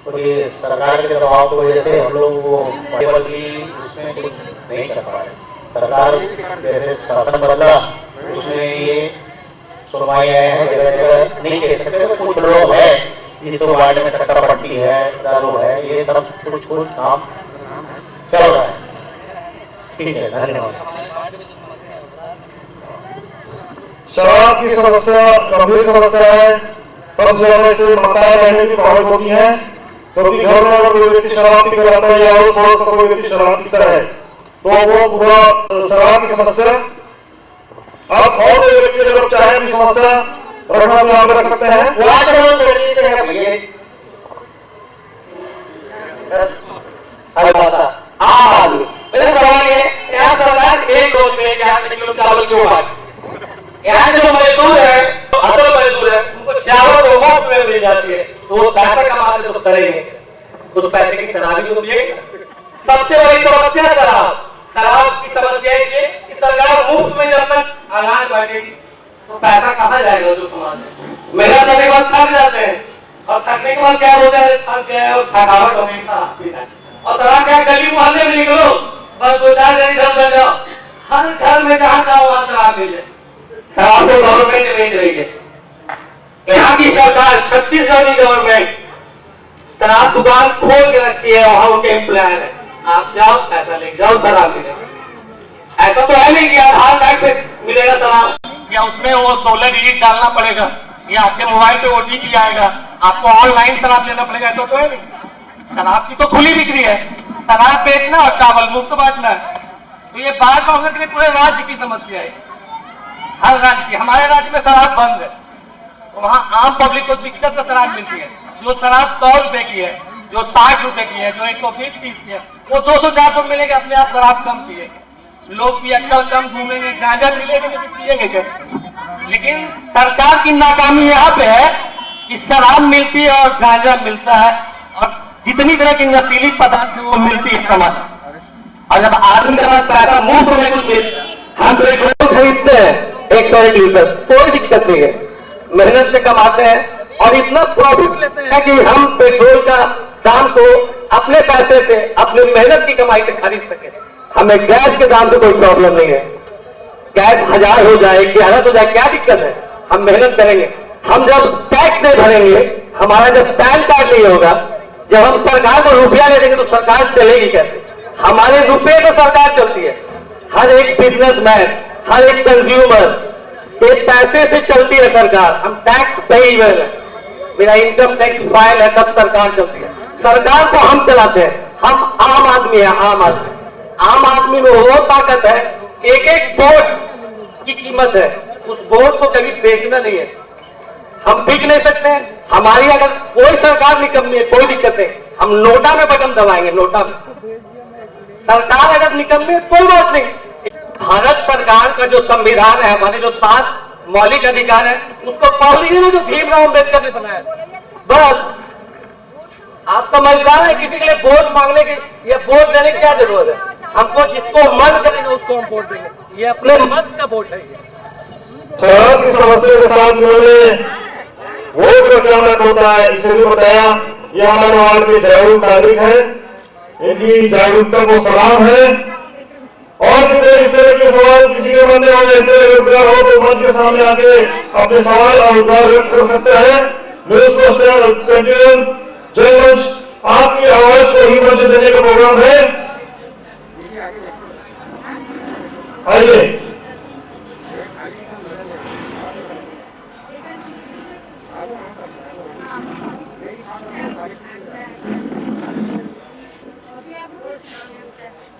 तो ये सरकार के दबाव की वजह से हम लोग वो केवल भी उसमें कुछ नहीं कर पा रहे। सरकार जैसे शासन बदला उसमें ये सुनवाई आए हैं, जगह जगह नहीं कह सकते तो कुछ लोग है जिस वार्ड में चक्कर पट्टी है, दारू है, ये सब कुछ कुछ काम चल रहा है। ठीक है, धन्यवाद। शराब की समस्या गंभीर समस्या है। सबसे ज्यादा इसे माताएं बहनें भी प्रभावित होती हैं, क्योंकि घर में अगर कोई व्यक्ति शराब पीकर आता है या थोड़ा सा कोई व्यक्ति शराब पीता है तो वो पूरा शराब की समस्या। आप और कोई व्यक्ति अगर चाहे अपनी समस्या रखना तो आप रख सकते हैं। मेरा सवाल है, यहाँ सरकार एक रोज में 4 किलो चावल क्यों बांटी? यहाँ जो मजदूर है, तो असल मजदूर है, उनको चावल तो मुफ्त में मिल जाती है, तो वो पैसा कमाते तो करेंगे, उस पैसे की शराब भी तो पिएंगे। सबसे बड़ी समस्या शराब। शराब की समस्या ये कि सरकार मुफ्त में जब तक अनाज बांटेगी तो पैसा कहाँ जाएगा जो कमाते? मेहनत करने के बाद थक जाते हैं और थकने के बाद क्या होता है, थक गए और थकावट हमेशा पीना। और सरकार क्या, गली मोहल्ले में निकलो, बस 2-4 गली इधर उधर जाओ, हर घर में जहाँ जाओ वहाँ शराब मिल जाए। शराब को गवर्नमेंट बेच रही है। यहाँ की सरकार, छत्तीसगढ़ की गवर्नमेंट शराब दुकान खोल के रखी है, वहाँ उनके एम्प्लॉयर है, आप जाओ पैसा लेके जाओ शराब मिलेगा। ऐसा तो है नहीं कि आधार कार्ड पे मिलेगा शराब या उसमें वो 16 डिजिट डालना पड़ेगा या आपके मोबाइल पे OTP आएगा, आपको ऑनलाइन शराब लेना पड़ेगा, ऐसा तो है नहीं। शराब की तो खुली बिक्री है, शराब बेचना और चावल मुफ्त बांटना है। तो ये बात कांग्रेस के पूरे राज्य की समस्या है, हर राज्य की। हमारे राज्य में शराब बंद है, तो वहाँ आम पब्लिक को दिक्कत से शराब मिलती है। जो शराब 100 रुपए की है, जो 60 रुपए की है, जो 120-130 की है, वो 200-400 मिलेगा, अपने आप शराब कम पिए। लोग पियक्कड़ कम घूमेंगे, गांजा मिलेगा लेकिन पिएंगे कैसे? लेकिन सरकार की नाकामी यहाँ पे है कि शराब मिलती है और गांजा मिलता है और जितनी तरह की नशीली पदार्थ वो मिलती है समाज। और जब आदमी के पास पैसा मुफ्त में कुछ हम पेट्रोल खरीदते हैं 101 लीटर, कोई दिक्कत नहीं है, मेहनत से कमाते हैं और इतना प्रॉफिट लेते हैं कि हम पेट्रोल का दाम को अपने पैसे से, अपने मेहनत की कमाई से खरीद सके। हमें गैस के दाम से कोई प्रॉब्लम नहीं है, गैस 1000 हो जाए, 1100 हो जाए, क्या दिक्कत है? हम मेहनत करेंगे। हम जब टैक्स नहीं भरेंगे, हमारा जब पैन कार्ड नहीं होगा, जब हम सरकार को रुपया ले देंगे तो सरकार चलेगी कैसे? हमारे रुपये से सरकार चलती है। हर एक बिजनेसमैन, हर एक कंज्यूमर के पैसे से चलती है सरकार। हम टैक्स पेएबल है, मेरा इनकम टैक्स फाइल है, तब सरकार चलती है। सरकार को हम चलाते हैं, हम आम आदमी है, आम आदमी। आम आदमी में वो ताकत है, एक वोट की कीमत है, उस वोट को कभी बेचना नहीं है, हम बिक नहीं सकते हैं। हमारी अगर कोई सरकार निकम्मी है, कोई दिक्कत नहीं, हम नोटा में बटन दबाएंगे, नोटा में। सरकार अगर निकम्मी है कोई बात नहीं। भारत सरकार का जो संविधान है, हमारे जो 7 मौलिक अधिकार है, उसको पढ़ लीजिए ना, जो भीमराव अम्बेडकर ने बनाया। बस आप समझदार है, किसी के लिए वोट मांगने की या वोट देने की क्या जरूरत है? हमको जिसको मन करेगा उसको हम वोट देंगे, ये अपने मत का वोट है। शराब की समस्या के साथ उन्होंने वोट का क्या महत्व होता है इसे भी बताया। ये हमारे वार्ड के जागरूक नागरिक है, इनकी जागरूकता को सलाम है। और भी इस तरह के सवाल किसी के मन में हो, इस तरह रोजगार हो तो मंच के सामने आके अपने सवाल और रोजगार व्यक्त कर सकते हैं। जय मंच आपकी आवाज को ही मंच देने का प्रोग्राम है। आइए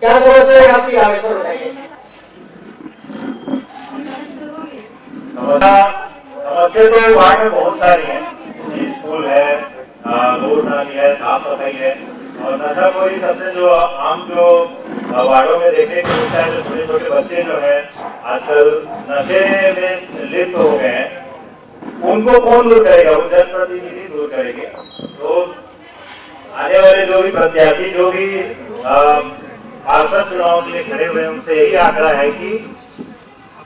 क्या समस्या है आपकी, आगे से बताइए। समस्या तो वार्ड में बहुत सारी है, स्कूल है, रोड नाली है, साफ सफाई है और नशा कोई सबसे जो आम जो वार्डों में देखने को मिलता है, जो छोटे छोटे बच्चे जो है आजकल नशे में लिप्त हो गए हैं, उनको कौन दूर करेगा? वो जनप्रतिनिधि दूर करेंगे। तो आने वाले जो भी प्रत्याशी, जो भी पार्षद चुनाव के लिए खड़े हुए हैं, उनसे यही आग्रह है कि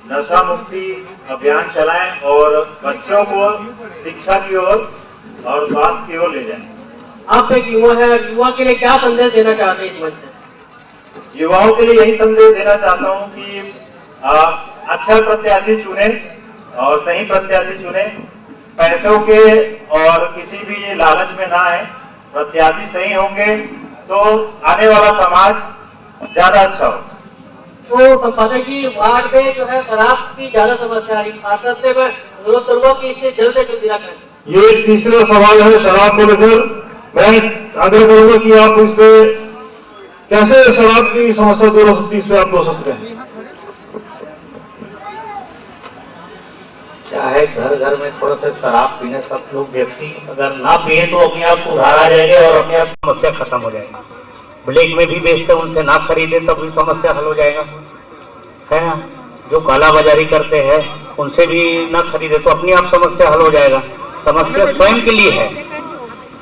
नशा मुक्ति अभियान चलाएं और बच्चों को शिक्षा की ओर और स्वास्थ्य की ओर ले जाएं। आप एक युवा है, युवा के लिए क्या संदेश देना चाहते हैं इस मंच से? युवाओं के लिए यही संदेश देना चाहता हूं कि अच्छा प्रत्याशी चुने और सही प्रत्याशी चुने, पैसों के और किसी भी लालच में ना आए। प्रत्याशी सही होंगे तो आने वाला समाज ज्यादा अच्छा हो। तो संपादक जी, वार्ड में जो है शराब की ज्यादा समस्या आ रही है, से मैं अनुरोध करूंगा कि इससे जल्द से जल्द निराकरण। ये तीसरा सवाल है शराब को लेकर। मैं आग्रह करूंगा कि आप इस पे कैसे शराब की समस्या दूर हो सकती है, इस पे आप बोल सकते हैं। चाहे घर घर में थोड़ा सा शराब पीने सब लोग व्यक्ति अगर ना पिए तो अपने आप सुधार आ जाएंगे और अपने आप समस्या खत्म हो जाएगी। ब्लैक में भी बेचते उनसे ना खरीदे तब भी समस्या हल हो जाएगा, है ना। जो काला बाजारी करते हैं उनसे भी ना खरीदे तो अपने आप समस्या हल हो जाएगा। समस्या स्वयं के लिए है,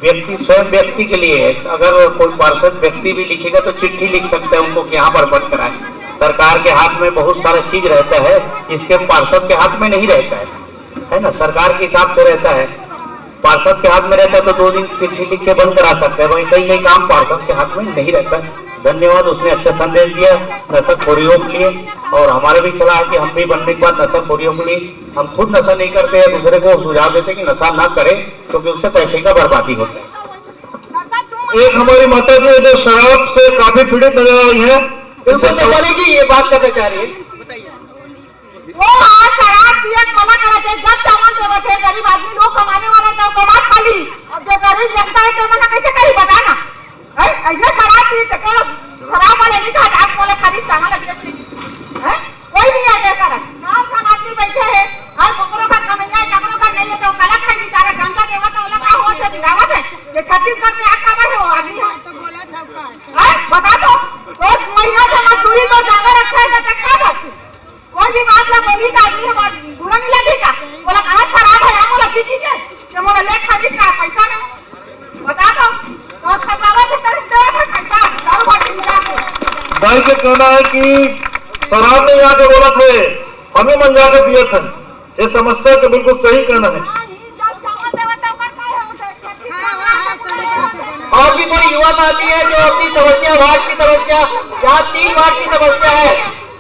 स्वयं व्यक्ति के लिए है। अगर कोई पार्षद व्यक्ति भी लिखेगा तो चिट्ठी लिख सकते हैं उनको कि यहाँ पर बंद कराएं। सरकार के हाथ में बहुत सारा चीज रहता है, इसके पार्षद के हाथ में नहीं रहता है ना। सरकार के हिसाब से रहता है, पार्षद के हाथ में रहता है तो 2 दिन चिट्ठी लिख के बंद करा सकते हैं। वहीं कई काम पार्षद के हाथ में नहीं रहता है। धन्यवाद, उसने अच्छा संदेश दिया नशाखोरियों के लिए। और हमारे भी सलाह है कि हम भी बनने के बाद नशाखोरियों के लिए हम खुद नशा नहीं करते हैं, दूसरे को सुझाव देते कि नशा ना करें क्योंकि उससे पैसे का बर्बादी होता है। एक हमारी माता जी जो शराब से काफी पीड़ित नजर आई है, जी ये बात करना चाह रही है। वो आज शराब पिए मना कराते, जब चावल देवत है गरीब आदमी लोग कमाने वाला तो कमा खाली, जो गरीब जनता है तो मना कैसे करी बताना है। ऐसे शराब पी तो करो शराब वाले नहीं कहा आप बोले खाली चावल बेचते हैं, कोई नहीं आगे कर नाम का आदमी बैठे हैं और कोकरों का कमैया ककरों का नहीं है तो कला खाई बेचारे जनता देवत तो लगा हुआ है बिरावत है। ये छत्तीसगढ़ में आका है वो आदमी तो बोला सबका है बता दो तो महिला का मजदूरी तो ज्यादा अच्छा है तो क्या बात कोई भी बात ना बोली तो आदमी बुरा नहीं लगेगा। बोला कहाँ शराब है बोला पी कीजिए तो बोला ले खरीद का पैसा में बता दो तो खतरा से तरफ दे पैसा दारू बाटी मिला के भाई के कहना है कि शराब में जाके बोला थे हमें मन जाके पिए थे। ये समस्या तो बिल्कुल सही कहना है। और भी कोई युवा साथी है जो अपनी समस्या वार्ड की समस्या यहाँ 3 वार्ड की समस्या है,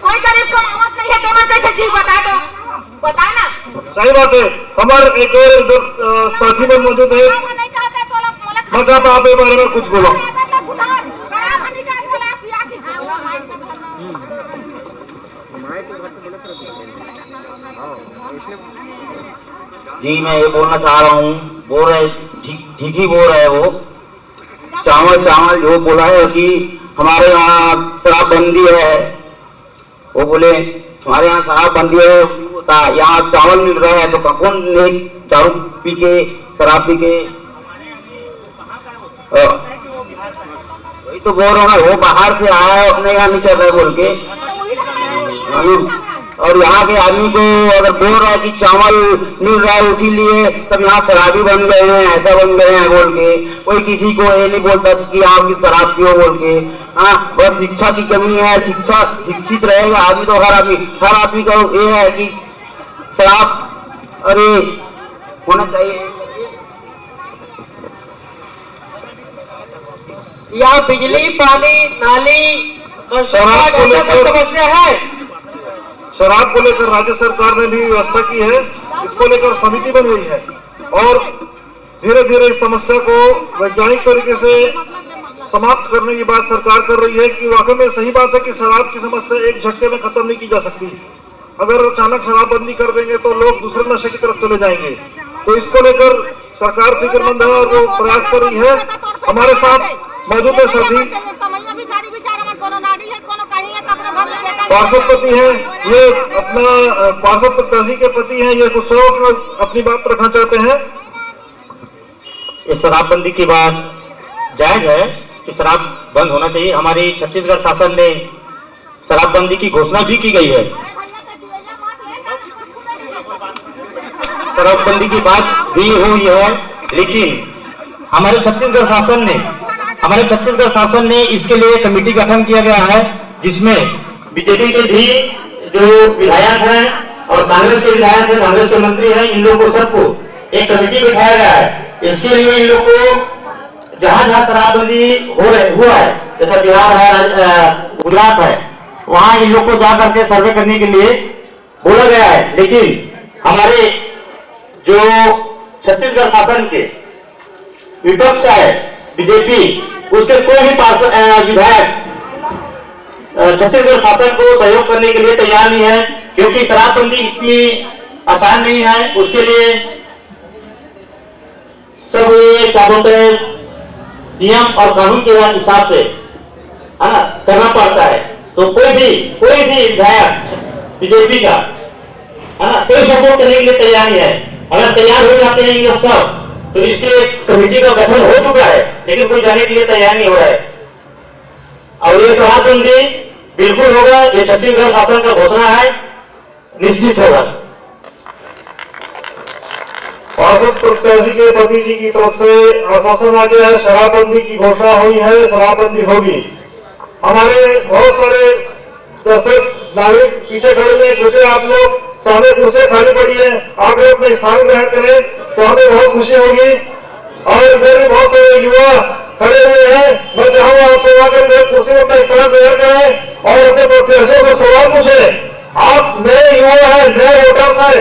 कोई गरीब को मौत नहीं है देवा कैसे जी बता दो बताना। सही बात है। हमारे एक और इधर साथी में मौजूद है, मैं चाहता आप इस बारे में कुछ बोलो। जी मैं ये बोलना चाह रहा हूँ, बोल रहे ठीक ही बोल रहे वो चावल जो बोला है कि हमारे यहाँ शराबबंदी है, वो बोले हमारे यहाँ शराबबंदी है, यहाँ चावल मिल रहा है तो कौन नहीं चावल पी के शराब पी के वही तो बोल रहा हूँ। वो बाहर से आया है अपने यहाँ नहीं चल रहा है बोल के, और यहाँ के आदमी को अगर बोल रहा है कि चावल मिल रहा है इसीलिए तब यहाँ शराबी बन गए हैं, ऐसा बन गए हैं बोल के। कोई किसी को ये नहीं बोलता कि आप की शराब पियो बोल के। हाँ बस शिक्षा की कमी है, शिक्षित रहेगा आदमी तो हर आदमी का ये है कि शराब अरे होना चाहिए। यहाँ बिजली पानी नाली समस्या है। शराब को लेकर राज्य सरकार ने भी व्यवस्था की है, इसको लेकर समिति बन गई है और धीरे धीरे इस समस्या को वैज्ञानिक तरीके से समाप्त करने की बात सरकार कर रही है कि वाकई में सही बात है कि शराब की समस्या एक झटके में खत्म नहीं की जा सकती। अगर अचानक शराबबंदी कर देंगे तो लोग दूसरे नशे की तरफ चले जाएंगे। तो इसको लेकर सरकार फिक्रमंद है और वो प्रयास कर रही है। हमारे साथ मौजूद है सभी पार्षद पति है, ये अपना पार्षद प्रत्याशी के पति हैं, ये कुछ अपनी बात रखना चाहते हैं। ये शराबबंदी की बात जायज है कि शराब बंद होना चाहिए। हमारी छत्तीसगढ़ शासन ने शराबबंदी की घोषणा भी की गई है। शराबबंदी की बात भी हुई है, लेकिन हमारे छत्तीसगढ़ शासन ने इसके लिए कमेटी गठन किया गया है, जिसमें बीजेपी के भी जो विधायक हैं और कांग्रेस के विधायक हैं, कांग्रेस के मंत्री हैं, इन लोगों को सबको एक कमेटी बिठाया गया है। इसके लिए इन लोग को जहाँ जहाँ शराबबंदी हुआ है, जैसा बिहार है, गुजरात है, वहाँ इन लोग को जा करके सर्वे करने के लिए बोला गया है। लेकिन हमारे जो छत्तीसगढ़ शासन के विपक्ष है बीजेपी, उसके कोई भी विधायक छत्तीसगढ़ शासन को सहयोग करने के लिए तैयार नहीं है, क्योंकि शराबबंदी इतनी आसान नहीं है। उसके लिए सब ये क्या बोलते हैं, नियम और कानून के हिसाब से है ना करना पड़ता है। तो कोई भी विधायक बीजेपी का है ना कोई सपोर्ट करने के लिए तैयार नहीं है। अगर तैयार हो जाते हैं ये सब, तो इसके कमेटी का गठन हो चुका है, लेकिन कोई जाने के लिए तैयार नहीं हो रहा है। और ये शराबबंदी बिल्कुल होगा, ये छत्तीसगढ़ शासन का घोषणा है, निश्चित होगा। पार्षद प्रत्याशी के पति जी की तरफ से आश्वासन आ गया है, शराबबंदी की घोषणा हुई है, शराबबंदी होगी। हमारे बहुत सारे दर्शक नागरिक पीछे खड़े हैं, क्योंकि आप लोग सामने कुर्सी खाली पड़ी है, आप लोग अपने स्थान ग्रहण करें तो हमें बहुत खुशी होगी। और इधर भी बहुत सारे युवा खड़े हुए हैं, मैं चाहूंगा आप सेवा करके कुर्सी में अपना स्थान ग्रहण करें और अपने प्रत्याशियों को सवाल पूछे। आप नए युवा है, नए वोटर्स है,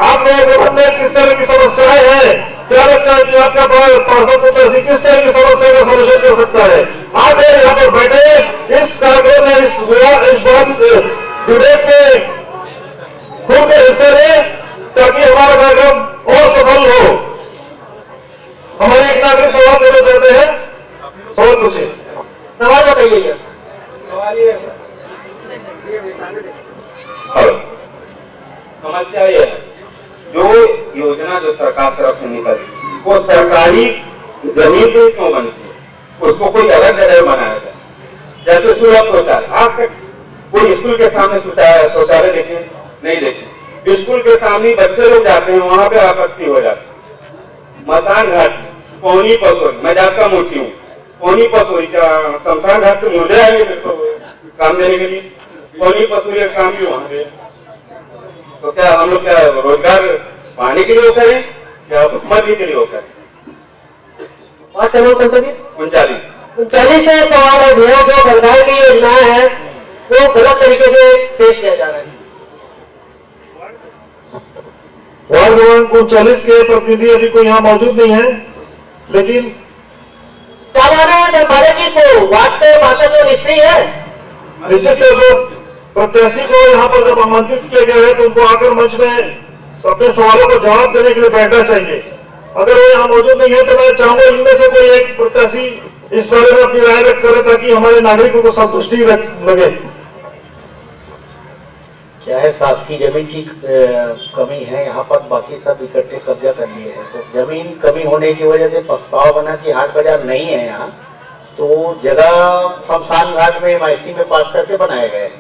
आप नए वोटर में किस तरह की समस्याएं हैं, क्या लगता है कि आपका पार्षद प्रत्याशी किस तरह की समस्या का सलूशन कर सकता है? आप यहाँ पर बैठे इस कार्यक्रम में इस बात डिबेट में खुद के हिस्से लें, ताकि हमारा कार्यक्रम और सफल हो। हमारे एक नागरिक सवाल देना चाहते हैं, सवाल पूछिए। सवाल बताइए। समस्या ये है, जो योजना जो सरकार तरफ से निकलती वो सरकारी जमीन पे क्यों बनती है, उसको कोई अलग जगह बनाया जाए। जैसे सुलभ शौचालय, आज तक कोई स्कूल के सामने शौचालय देखे नहीं देखे। स्कूल के सामने बच्चे लोग जाते हैं, वहां पे आपत्ति हो जाती है। मसान घाट, पौनी पसोरी, मैं जाता मोची हूँ, पौनी पसोरी का शमशान घाट से मुझे आएंगे मेरे को काम देने के लिए, पौनी पसोरी का काम भी वहां पे। तो क्या हम लोग क्या रोजगार पाने के लिए करें या मरने के लिए करें? 39 से सवाल है भैया, जो सरकार की योजनाएं हैं वो गलत तरीके से पेश किया जा रहा है। वार्ड क्रमांक 39 के प्रतिनिधि अभी कोई यहाँ मौजूद नहीं है, लेकिन क्या माना है जनपाले जी को वार्ड के पार्षद जो निष्क्रिय है, निश्चित तौर पर प्रत्याशी को यहाँ पर जब आमंत्रित किया गया है तो उनको आकर मंच में अपने सवालों को जवाब देने के लिए बैठना चाहिए। अगर वो यहाँ मौजूद नहीं है तो मैं चाहूंगा इनमें से कोई एक प्रत्याशी इस बारे में अपनी राय व्यक्त करे, ताकि हमारे नागरिकों को संतुष्टि लगे। क्या है, शासकीय जमीन की कमी है यहाँ पर, बाकी सब इकट्ठे कब्जा कर लिए हैं। तो जमीन कमी होने की वजह से प्रस्ताव बना कि हाट बाजार नहीं है यहाँ, तो जगह शमशान घाट में एमआईसी में पास करके बनाए गए हैं।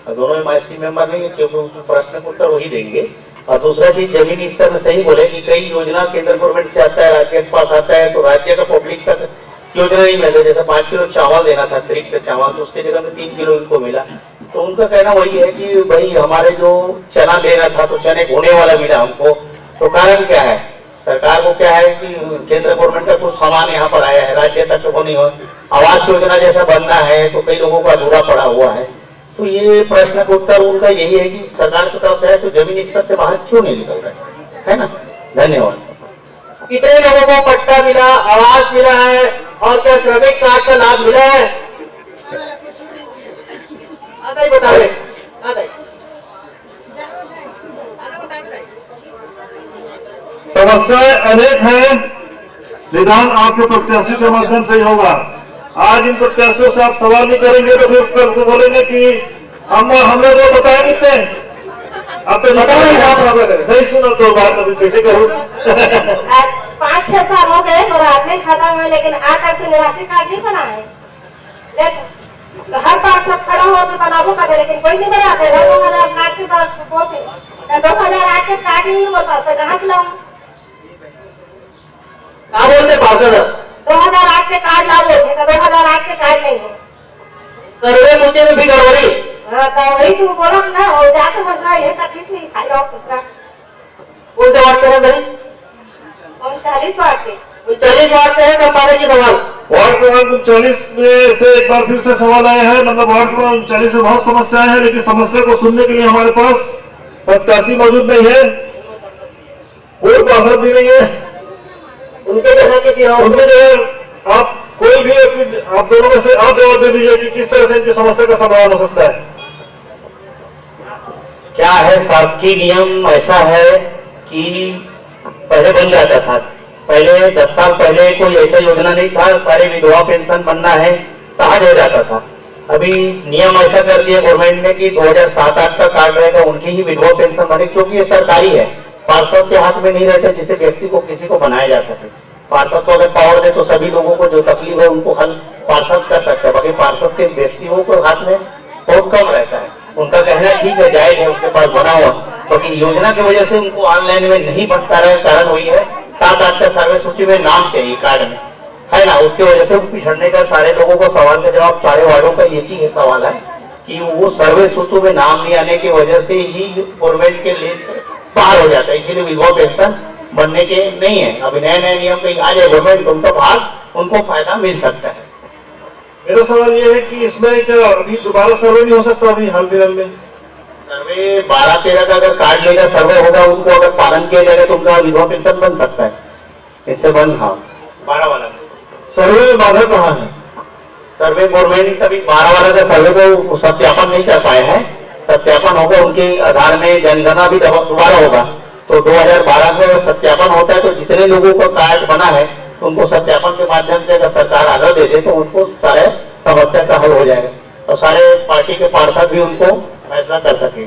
दोनों एमआईसी मेंबर नहीं है, क्योंकि उनको प्रश्न का उत्तर वही देंगे। और दूसरा चीज, जमीनी स्तर में सही बोले कि कई योजना केंद्र गवर्नमेंट से आता है, राज्य के पास आता है, तो राज्य का पब्लिक तक योजना नहीं मिलता। जैसे 5 किलो चावल देना था, अतिरिक्त चावल, तो उसके जगह में 3 किलो इनको मिला। तो उनका कहना वही है कि भाई हमारे जो चना देना था तो चने होने वाला मिला हमको। तो कारण क्या है, सरकार को क्या है कि केंद्र गवर्नमेंट का कुछ सामान यहाँ पर आया है, राज्य तक तो नहीं हो। आवास योजना जैसा बनना है तो कई लोगों का अधूरा पड़ा हुआ है। तो ये प्रश्न का उत्तर उनका यही है कि सरकार की तरफ से है तो जमीनी स्तर से बाहर क्यों नहीं निकल रहे है ना। धन्यवाद। कितने लोगों को पट्टा मिला, आवास मिला है और क्या श्रमिक कार्ड का लाभ मिला है? बता रहे समस्याएं अनेक हैं, निदान आपके प्रत्याशी के माध्यम से ही होगा। आज इन प्रत्याशियों से आप सवाल नहीं करेंगे तो फिर बोलेंगे कि हमने तो बताया नहीं थे, अब तो नहीं सुना तो बात अभी कैसे करूँ। 5-6 साल हो गए मेरा अपने खाता में, लेकिन आज तक से निवासी कार्ड नहीं बना है। तो हर बार सब खड़ा हो तो बनाबो करे, लेकिन कोई नहीं बनाते। 2000 कार्ड के बाद होते 2008 के कार्ड नहीं हो पाता, कहाँ से लाऊं? क्या बोलते पार्षद? 2008 के कार्ड लाओ, 2008 के कार्ड नहीं है। सर्वे मुझे में भी गड़बड़ी। हाँ तो वही तू बोला ना, हो जाते मसला ये तक किस नहीं खाई और दूसरा कौन से वार्ड के हैं? 39 वार्ड के। 39 वार्ड से है कंपारे की सवाल। वार्ड क्रमांक 39 में से एक बार फिर से सवाल आया है। मतलब वार्ड क्रमांक 39 में बहुत समस्याएं हैं, लेकिन समस्या को सुनने के लिए हमारे पास प्रत्याशी मौजूद नहीं है, कोई पार्षद भी नहीं है। उनके जगह किसी और उनके जो आप कोई भी आप दोनों में से आप जवाब दे दीजिए कि किस तरह से इनकी समस्या का समाधान हो सकता है। क्या है, शासकीय नियम ऐसा है कि पहले बन जाता था, पहले 10 साल पहले कोई ऐसा योजना नहीं था, सारे विधवा पेंशन बनना है सहज हो जाता था। अभी नियम ऐसा कर दिया गवर्नमेंट ने कि 2007-8 का कार्ड रहेगा, उनकी ही विधवा पेंशन बने, क्योंकि ये सरकारी है, पार्षद के हाथ में नहीं रहता जिसे व्यक्ति को किसी को बनाया जा सके। पार्षद को अगर पावर दे तो सभी लोगों को जो तकलीफ है उनको हल पार्षद कर सकता है, बाकी पार्षद के व्यक्तियों को हाथ में बहुत कम रहता है। उनका कहना ठीक है, जायज है, उसके पास बना हुआ, बाकी योजना की वजह से उनको ऑनलाइन में नहीं बन पा रहा है। कारण वही है 7-8 का सर्वे सूची में नाम चाहिए कार्ड में, है ना, उसकी वजह से पिछड़ने का सारे लोगों को सवाल का जवाब सारे वार्डों का एक ही सवाल है कि वो सर्वे सूची में नाम नहीं आने की वजह से ही गवर्नमेंट के लिस्ट बाहर हो जाता है, इसीलिए विधवा पेंशन बनने के नहीं है। अभी नए नए नियम कहीं आ जाए गवर्नमेंट तो उनका भाग उनको फायदा मिल सकता है। मेरा सवाल ये है कि इसमें क्या अभी दोबारा सर्वे नहीं हो सकता? अभी हाल फिलहाल में सर्वे 12-13 का अगर कार्ड लेगा सर्वे होगा, उनको अगर पालन किया जाएगा तो उनका विधवा पेंशन बन सकता है। इससे बन, हाँ 12 वाला सर्वे में बाधा कहाँ है? सर्वे गवर्नमेंट अभी 12 वाला का सर्वे को सत्यापन नहीं कर पाए हैं, सत्यापन होगा उनके आधार में, जनगणना भी दोबारा होगा तो 2012 में सत्यापन होता है, तो जितने लोगों का कार्ड बना है तो उनको सत्यापन के माध्यम से अगर सरकार आगे दे दे तो उनको सारे समस्या का हल हो जाएगा और सारे पार्टी के पार्षद भी उनको फैसला कर सकेंगे।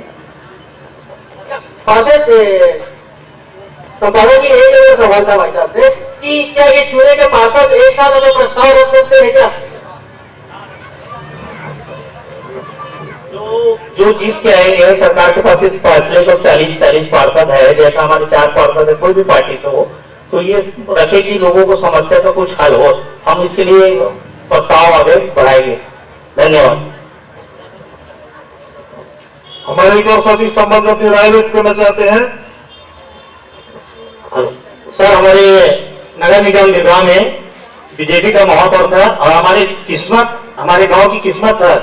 जी एक सवाल था भाई साहब से कि क्या ये चुने के पार्षद एक साथ अगर प्रस्ताव रख सकते हैं क्या? जो चीज के आएंगे सरकार के पास इस फैसले को 40 पार्षद है, जैसा हमारे 4 पार्षद है, कोई भी पार्टी से हो तो ये रखे कि लोगों को समस्या का कुछ हल हो, हम इसके लिए प्रस्ताव आगे बढ़ाएंगे। धन्यवाद। हमारे एक और साथी संबंध अपनी राय व्यक्त करना चाहते हैं। सर, हमारे नगर निगम विभाग में बीजेपी का महापौर था और हमारे गांव की किस्मत था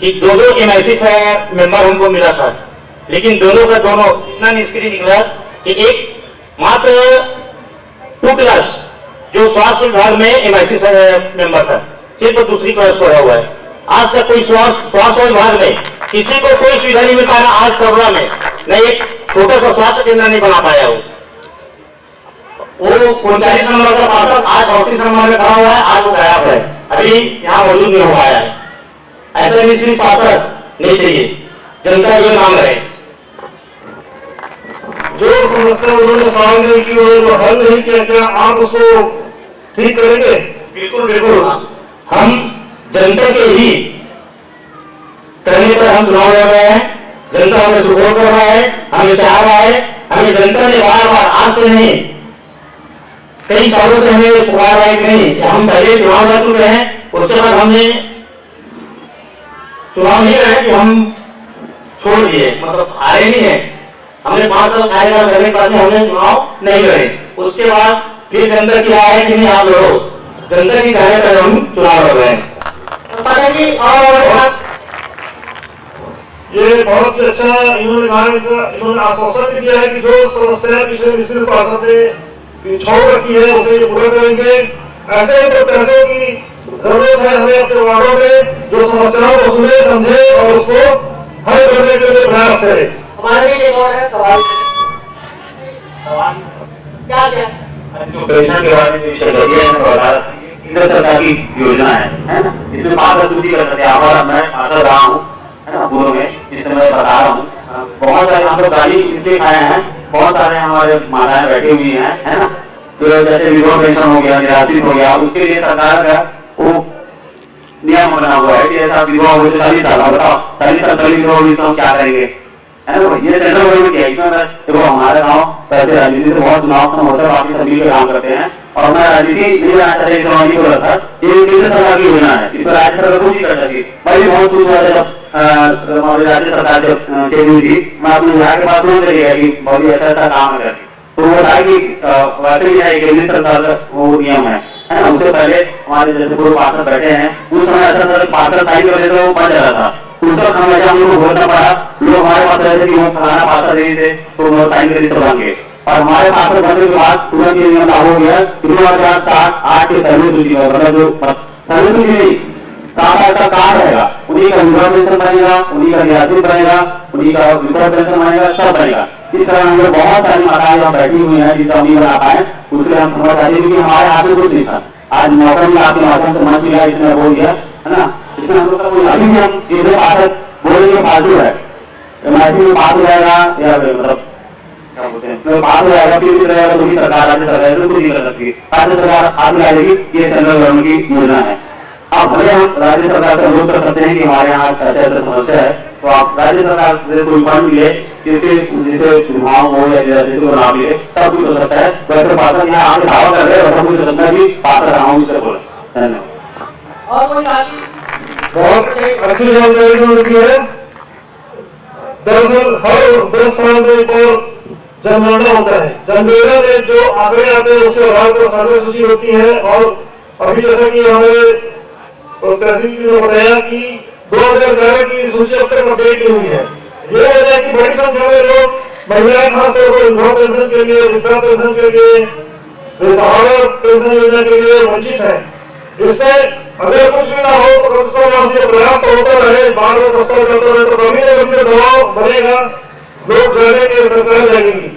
कि 2 MIC से मेंबर हमको मिला था, लेकिन दोनों इतना निष्क्रिय निकला कि एक मात्र 2 क्लास जो स्वास्थ्य विभाग में MIC से मेंबर था, सिर्फ दूसरी क्लास पढ़ा हुआ है। आज तक कोई स्वास्थ्य विभाग में किसी को कोई सुविधा नहीं मिल पाया, आज कोरोना में न एक छोटा सा स्वास्थ्य केंद्र नहीं बना पाया वो 39 नंबर का पार्षद आज 38 नंबर में खड़ा हुआ है, आज वो गायब है, अभी यहाँ मौजूद नहीं हो पाया है। ऐसा निश्चित पार्षद नहीं चाहिए, जनता ये मांग रहे हैं। जो समस्या उन्होंने सामने की वो हल नहीं किया, क्या आप उसको ठीक करेंगे? बिल्कुल बिल्कुल, हम जनता के ही कहने पर हम चुनाव लड़ रहे हैं, जनता हमें सपोर्ट कर रहा है, हमें चाह रहा है, हमें जनता ने बार बार आज तो नहीं कई सालों से हमें पुकार रहा है कि नहीं, हम पहले चुनाव लड़ चुके हैं, उसके बाद हमने चुनाव नहीं लड़े कि हम छोड़ दिए, मतलब हारे नहीं है, हमने 5 साल कार्यकाल करने के बाद में हमने चुनाव नहीं लड़े, उसके बाद फिर जनता की राय है कि नहीं आप लड़ो, जनता की कार्य कर हम चुनाव लड़ रहे हैं। जी और ये बहुत अच्छा इन्होंने कहा, इन्होंने आश्वासन भी दिया है कि जो समस्या पिछले निश्चित पार्षद ने छोड़ रखी है उसे ये पूरा करेंगे। ऐसे ही प्रत्याशियों की जरूरत है हमें अपने वार्डों में जो समस्याओं को सुने, समझे और उसको हल करने के लिए प्रयास करें। हमारे भी एक और है सवाल क्या जो पेंशन के बारे में विषय है केंद्र सरकार की योजना है ना, इसमें पार्षद दूसरी कर सकते हैं। हमारा मैं पार्षद रहा हूँ, है ना, पूर्व में, जिससे मैं बता रहा हूँ, बहुत सारे हम लोग गाली इसलिए खाए हैं, बहुत सारे हमारे माताएं बैठी हुई हैं, है ना, तो जैसे विधवा पेंशन हो गया, निराश्रित हो गया, उसके लिए सरकार का वो नियम बना हुआ है कि ऐसा विधवा हो तो 40 साल, बताओ 40 साल पहले विधवा होगी तो हम क्या करेंगे, है ना। ये सेंट्रल गवर्नमेंट है, इसमें देखो हमारे गाँव वैसे राजनीति से बहुत चुनाव होता है, बाकी सभी काम करते हैं और मैं राजनीति नहीं जाना चाहते, समाजी को रखा ये केंद्र सरकार की योजना है, इस पर राज्य सरकार कुछ नहीं कर सकती। मैं भी बहुत खुश हुआ था जब हमारी राज्य सरकार जब चेंज हुई थी, मैं अपने यहाँ के बात नहीं करिएगा कि बहुत ही अच्छा काम है, तो तो वो बताया कि वैसे ही है केंद्रीय सरकार का वो नियम है ना। उससे पहले हमारे जैसे पूर्व पार्षद बैठे हैं, उस समय ऐसा था पार्षद साइन कर देते वो बन जाता था। उस वक्त हम ऐसा हम लोग को भोगना पड़ा, लोग हमारे पास रहते कि वो फलाना पार्षद यही से तो वो साइन कर देते बनेंगे, और हमारे पार्षद बनने के बाद तुरंत ये नियम लागू हो गया 2007-8 के सर्विस सूची में, मतलब जो सर्विस सूची नहीं 7-8 का कार्ड रहेगा, उन्हीं का विधवा पेंशन बनेगा, उन्हीं का निराश्रित बनेगा, उन्हीं का विधवा पेंशन बनेगा, सब बनेगा। इस तरह हम लोग बहुत सारी माताएं यहाँ बैठी हुई हैं जिनका नहीं बना पाए, उसके हम समझ आते हैं कि हमारे हाथ में कुछ नहीं था। आज मौका मिला आपके माध्यम से मंच मिला, इसने बोल दिया है ना, इसमें हम लोग का कोई अभी भी हम इधर पार्षद बोलेंगे फालतू है, एमआईसी में पास हो जाएगा या मतलब क्या बोलते हैं पास हो जाएगा, फिर रहेगा तो भी सरकार राज्य सरकार कुछ नहीं कर सकती। राज्य सरकार आगे आएगी, ये सेंट्रल गवर्नमेंट की योजना है। अब भले हम राज्य सरकार से अनुरोध कर सकते हैं कि हमारे यहाँ ऐसे समस्या है, तो आप राज्य सरकार से कोई फंड मिले जिसे विभाग हो या को लाभ मिले, सब कुछ हो सकता है। वैसे पात्र यहाँ आगे दावा कर रहे हैं, वैसा कुछ सकता है कि पात्र रहा हूँ इससे बोले। धन्यवाद। और कोई आगे बहुत अच्छी जानकारी मिलती है। दरअसल हर 10 साल में एक और जनगणना होता है। जनगणना में जो आंकड़े आते हैं उसके आधार पर सर्वे सूची होती है, और अभी जैसा कि हमारे तहसील जी ने बताया कि 2011 की सूची अब तक अपडेट नहीं हुई है। ये वजह है कि बड़ी संख्या में लोग महिलाएं खासतौर पर विधवा पेंशन के लिए, वृद्धा पेंशन के लिए, सहारा पेंशन योजना के लिए वंचित है। इसमें अगर कुछ भी ना हो तो प्रयास तो होता रहे, बार बार प्रस्ताव करता रहे, तो कभी न कभी दबाव बनेगा, लोग जाने की सरकार जाएगी।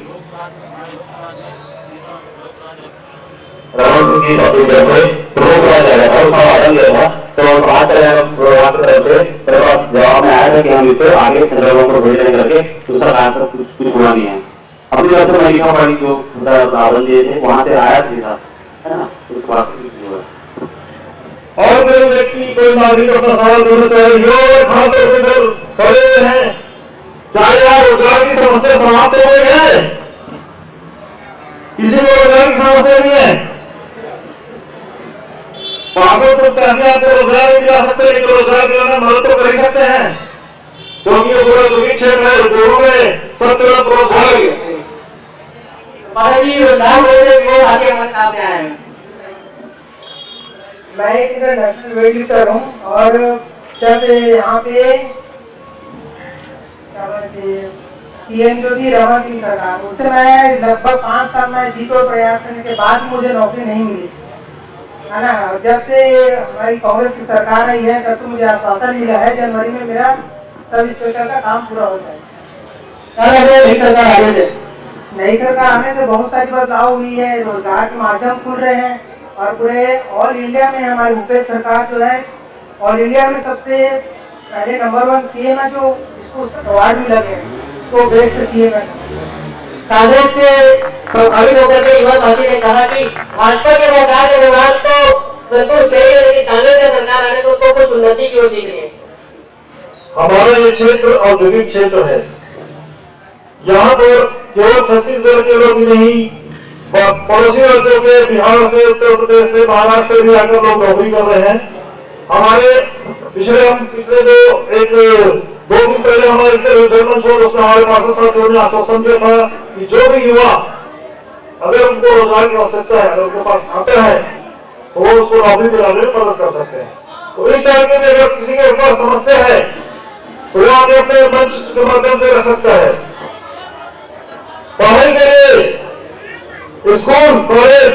रावण सिंह की शॉपिंग करके प्रोग्राम जाएगा और उसका आदम लेगा, तो समाज कल्याण विभाग की तरफ से मेरे पास जवाब में आया था कि हम इसे आगे सेंट्रल गवर्नमेंट को भेजने करके दूसरा आंसर कुछ हुआ नहीं है। अपनी तरफ से मैं लिखा पड़ी जो आवेदन दिए थे वहां से आया था, है ना, उस बात और कोई व्यक्ति कोई नागरिक अपना सवाल पूछना चाहे, जो खासतौर पर खड़े हुए हैं, चाहे यहाँ रोजगार की समस्या समाप्त हो गई है, किसी को रोजगार की समस्या नहीं है, पार्षद तो पैसे आपको रोजगार नहीं दिला सकते, लेकिन रोजगार दिलाना मदद तो कर ही सकते हैं, क्योंकि ये पूरा दुर्भिक्ष क्षेत्र है, दोनों में सब तरफ रोजगार आगे आए हैं। मैं एक नेशनल वेट लिफ्टर हूँ, और जब यहाँ पे सीएम जो थी रमन सिंह सरकार, उससे मैं लगभग 5 साल में जीत और प्रयास करने के बाद मुझे नौकरी नहीं मिली, है ना। जब से हमारी कांग्रेस की सरकार आई है तब तो मुझे आश्वासन मिला है जनवरी में मेरा सब इंस्पेक्टर का काम पूरा हो जाए। नई सरकार आने से बहुत सारी बदलाव हुई है, रोजगार के माध्यम खुल रहे हैं, और पूरे ऑल इंडिया में हमारी यूपीएस सरकार जो है ऑल इंडिया में सबसे पहले नंबर 1 सीएम है, जो इसको अवार्ड भी लगे हैं, तो बेस्ट सीएम है। कांग्रेस के प्रभावित होकर के युवा साथी ने कहा कि भाजपा के सरकार के विभाग तो संतोष नहीं है, लेकिन कांग्रेस की सरकार आने तो कुछ उन्नति की ओर दिख रही है। हमारा ये क्षेत्र औद्योगिक क्षेत्र है, यहाँ पर केवल छत्तीसगढ़ के लोग नहीं, पड़ोसी राज्यों के बिहार से, उत्तर प्रदेश से, महाराष्ट्र से भी आकर लोग नौकरी कर रहे हैं। हमारे पिछले जो 2 दिन पहले हमारे जर्मन शोध, उसमें हमारे पार्षद साथियों ने आश्वासन दिया था कि जो भी युवा अगर उनको रोजगार की आवश्यकता है, अगर उनके पास आता है तो वो उसको नौकरी दिलाने में मदद कर सकते हैं। तो इस तरीके में अगर किसी के पास समस्या है तो वो आगे अपने मंच के माध्यम से रख सकता है। पढ़ाई के लिए स्कूल, कॉलेज,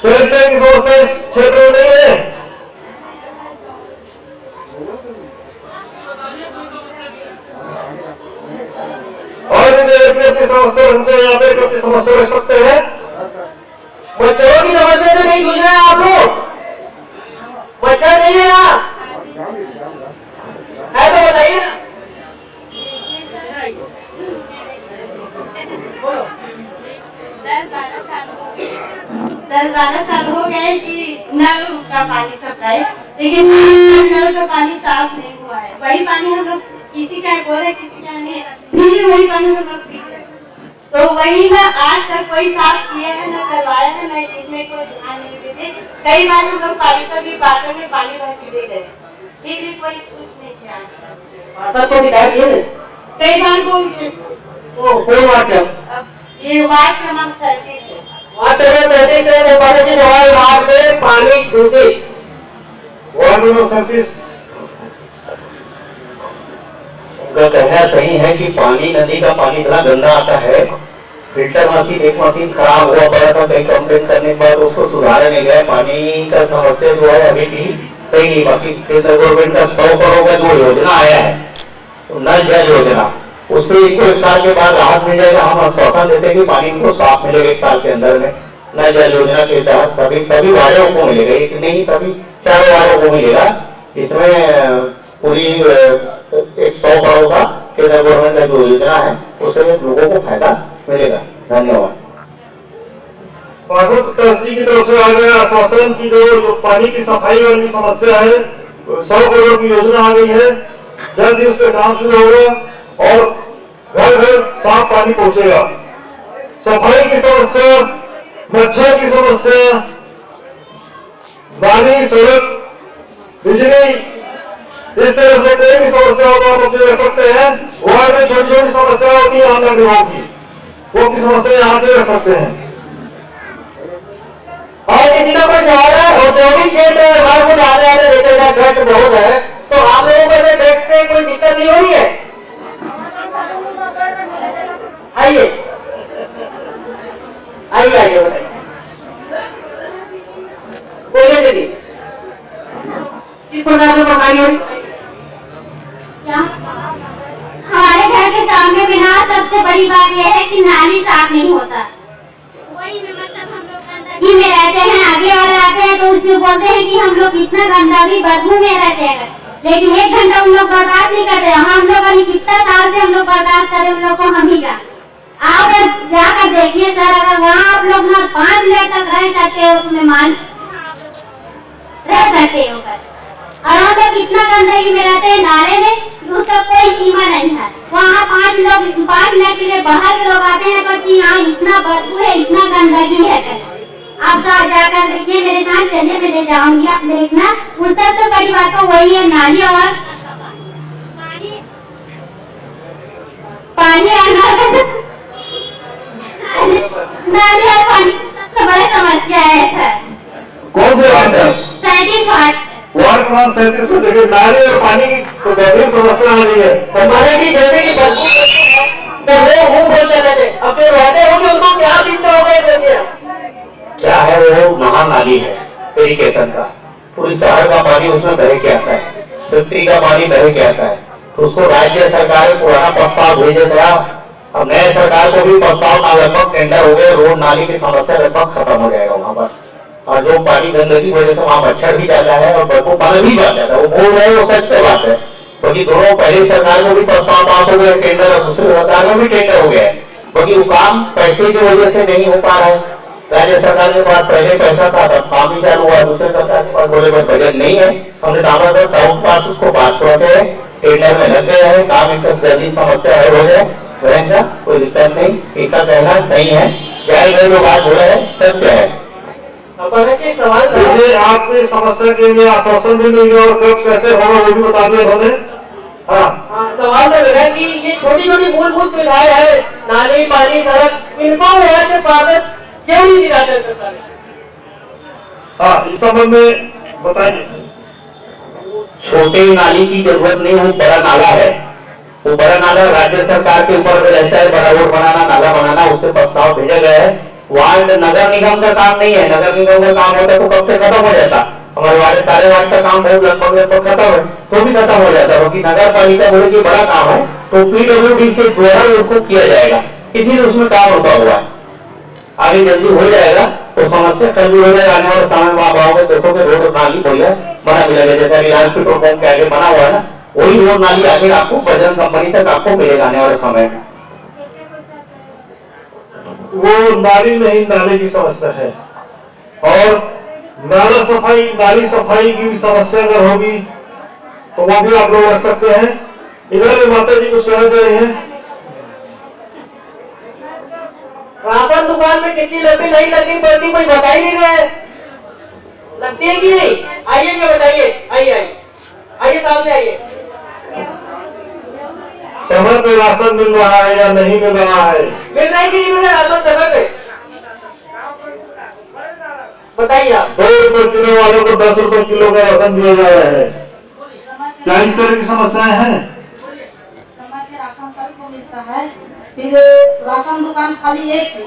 की समस्या इस क्षेत्र में नहीं है। और अपनी समस्या यहाँ पे अपनी समस्या रख सकते हैं। बच्चों की समस्या तो नहीं सुन रहे हैं आप लोग, बच्चा नहीं है यहाँ है तो बताइए ना। 10-12 साल हो गए कि नल का पानी सप्लाई, लेकिन नल का पानी साफ नहीं हुआ है। वही पानी हम लोग किसी का बोले किसी का नहीं, फिर भी वही पानी हम लोग पीते हैं। तो वही ना आज तक कोई साफ किया है न करवाया है, न इसमें कोई ध्यान नहीं देते। कई बार हम लोग पानी का भी बाटल में पानी भर के दे गए, फिर भी कोई कुछ नहीं किया। सबको दिखाई दिए कई बार बोल कोई बात नहीं। ये वार्ड क्रमांक 37 है। वार्ड क्रमांक 37 है गोपाल जी, जवाहर वार्ड में पानी दूषित। वार्ड नंबर 37 उनका कहना सही है कि पानी, नदी का पानी इतना गंदा आता है, फिल्टर मशीन, एक मशीन खराब हुआ पड़ा था, कई कंप्लेन करने के बाद उसको सुधारा नहीं गया। पानी का समस्या जो है अभी भी सही नहीं। बाकी केंद्र गवर्नमेंट का 100 करोड़ का जो योजना आया है, तो नल जल योजना, उससे एक साल के बाद राहत मिल जाएगा। हम आश्वासन देते हैं कि पानी को साफ मिलेगा 1 साल के अंदर में। नल जल योजना के तहत सभी वार्डों को मिलेगा, एक नहीं सभी 4 वार्डों को मिलेगा। इसमें पूरी 100 करोड़ का केंद्र गवर्नमेंट का जो योजना है उससे लोगों को फायदा मिलेगा। धन्यवाद। पार्षद तहसील की तरफ से आ गया आश्वासन की जो पानी की सफाई वाली समस्या है, 100 करोड़ की योजना आ गई है, जल्द ही उस पर काम शुरू होगा और घर घर साफ पानी पहुंचेगा। सफाई की समस्या, मच्छर की समस्या, पानी, सड़क, बिजली, इस तरह से कोई भी समस्या हो तो आप अपने रख सकते हैं। वार्ड में छोटी छोटी समस्या होती है आमदनी की, वो की समस्या यहाँ पे रख सकते हैं। और किसी का कोई सवाल है? औद्योगिक क्षेत्र हर कुछ आते आते देखेगा घट बहुत है, तो आप लोगों को टैक्स से कोई दिक्कत नहीं हो रही है? आइए आइए आइए बताइए, बोलिए दीदी, किस प्रकार से पढ़ाई हो रही? क्या हमारे घर के सामने बिना सबसे बड़ी बात यह है कि नाली साफ नहीं होता। वही में मतलब हम लोग गंदगी में रहते हैं, आगे वाले आते हैं तो उसमें बोलते हैं कि हम लोग इतना गंदगी बदबू में रहते हैं, लेकिन 1 घंटा उन लोग बर्दाश्त नहीं करते। हम लोग अभी कितना साल से हम लोग बर्दाश्त करें, उन लोग को हम ही जान। आप जाकर देखिए सर, अगर वहाँ आप लोग ना 5 मिनट तक रह सकते हो तो मैं मान रह सकते हो कर, और हम लोग इतना गंदगी में रहते हैं नाले में, उसका कोई सीमा नहीं है। वहाँ 5 मिनट के लिए बाहर के लोग आते हैं तो यहाँ इतना बदबू है, इतना गंदगी है कर। आप जाकर देखिए, मेरे साथ चलिए, मैं ले जाऊंगी, आप देखना। उस सबसे बड़ी बात तो वही है, नाली और पानी नाली और पानी सबसे बड़ी समस्या है सर। कौन से वार्ड है? 37 वार्ड। वार्ड क्रमांक 37 में देखिए नाली और पानी की तो गंभीर समस्या आ रही है। हमारे की जैसे की बदबू तो वो मुंह बोलते रहते, अब जो रहते होंगे उनको क्या चिंता हो गई? क्या है वो महानाली है इरिगेशन का, पूरी शहर का पानी उसमें बह के आता है, फैक्ट्री का पानी बह के आता है, तो उसको राज्य सरकार पुराना प्रस्ताव भेजे गया। अब नए सरकार को भी प्रस्ताव ना, लगभग टेंडर हो गए, रोड नाली की समस्या लगभग खत्म हो जाएगा वहाँ पर। और जो पानी गंदगी वजह से वहाँ मच्छर भी ज्यादा है और बदबू पानी भी बढ़ जाता है, वो बोल रहे हैं, वो सच की बात है। क्योंकि दोनों पहले सरकार में भी प्रस्ताव पास हो गए टेंडर, और दूसरी सरकार में भी टेंडर हो गया है, क्योंकि वो काम पैसे की वजह से नहीं हो पा रहा है। राज्य सरकार के पास पहले पैसा था, तब काम भी चालू हुआ, दूसरे सरकार के पास बोले बजट नहीं है, हमने दावा था टाउन पास उसको बात करते हैं, टेंडर में लग गया है, काम एकदम जल्दी समस्या है हो जाए, रहेगा कोई दिक्कत नहीं। इसका कहना सही है, क्या जो बात हो रहा है सत्य है। मुझे आपकी समस्या के लिए आश्वासन भी मिल गया और कब कैसे होगा वो भी बता दिया उन्होंने। हाँ, सवाल तो मेरा कि ये छोटी छोटी मूलभूत सुविधाएं है, नाली, पानी, सड़क, इनको राज्य पार्षद क्यों नहीं दिलाते सरकार? हाँ, इस संबंध में बताइए। छोटे नाली की जरूरत नहीं, वो बड़ा नाला है, वो बड़ा नाला राज्य सरकार के ऊपर रहता है, बड़ा रोड बनाना, नाला बनाना, उससे प्रस्ताव भेजा गया है। वार्ड नगर निगम का काम नहीं है, नगर निगम का काम होता तो कब से खत्म हो जाता। हमारे वार्ड सारे वार्ड का काम बहुत लगभग खत्म है, तो भी खत्म हो जाता, क्योंकि नगर पालिका बोले कि बड़ा काम है तो PWD के द्वारा उसको किया जाएगा, इसीलिए उसमें काम रुका हुआ है। आगे जल्दी हो जाएगा तो समस्या कल भी हो जाएगा। आने वाले समय में आप आओगे देखोगे रोड नाली बढ़िया बना मिलेगा, जैसा रिलायंस पेट्रोल पंप के आगे बना हुआ है ना, वही रोड नाली आगे आपको बजरंग कंपनी तक आपको मिलेगा आने वाले समय में। वो नाली नहीं, नाले की समस्या है, और नाला सफाई, नाली सफाई की भी समस्या अगर होगी तो वो भी आप लोग रख सकते हैं। इधर भी माता जी कुछ कहना चाह रही हैं। राशन दुकान में कितनी लंबी लाइन लगनी पड़ती, कोई बता ही नहीं रहे, लगती है कि नहीं? आइए क्या बताइए, आइए आइए आइए सामने आइए। समय पे राशन मिल रहा है या नहीं मिल रहा है? मिल रहा है कि नहीं मिल रहा राशन समय पे? बताइए आप। 2 रुपए किलो वालों को 10 रुपए किलो का राशन दिया जा रहा है। क्या इस तरह की समस्याएं हैं? समय पे राशन सबको मिलता है, फिर राशन दुकान खाली एक है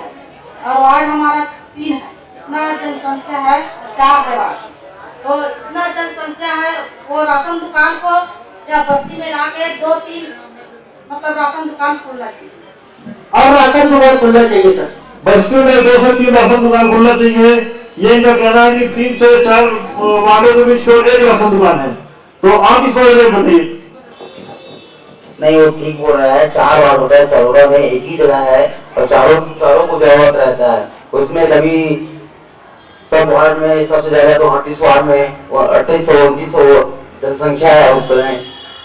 और वार्ड हमारा 3 है। इतना जनसंख्या है, 4 है वार्ड, तो इतना जनसंख्या है वो राशन दुकान को या बस्ती में लाके 2-3 मतलब राशन दुकान खोलना चाहिए। और राशन दुकान खुलना चाहिए सर। बस्ती में 2 से 3 राशन दुकान खुलना चाहिए। ये इनका कहना है कि 3 से 4 वार्डों के बीच एक राशन दुकान है, तो आप इस बारे में बताइए। नहीं, वो ठीक बोल रहा है। 4 वार्ड होता है, सरोरा में एक ही जगह है और चारों को जरूरत रहता है। उसमें कभी सब वार्ड में सबसे ज्यादा तो 38 वार्ड में 2800-2900 जनसंख्या है उसमें।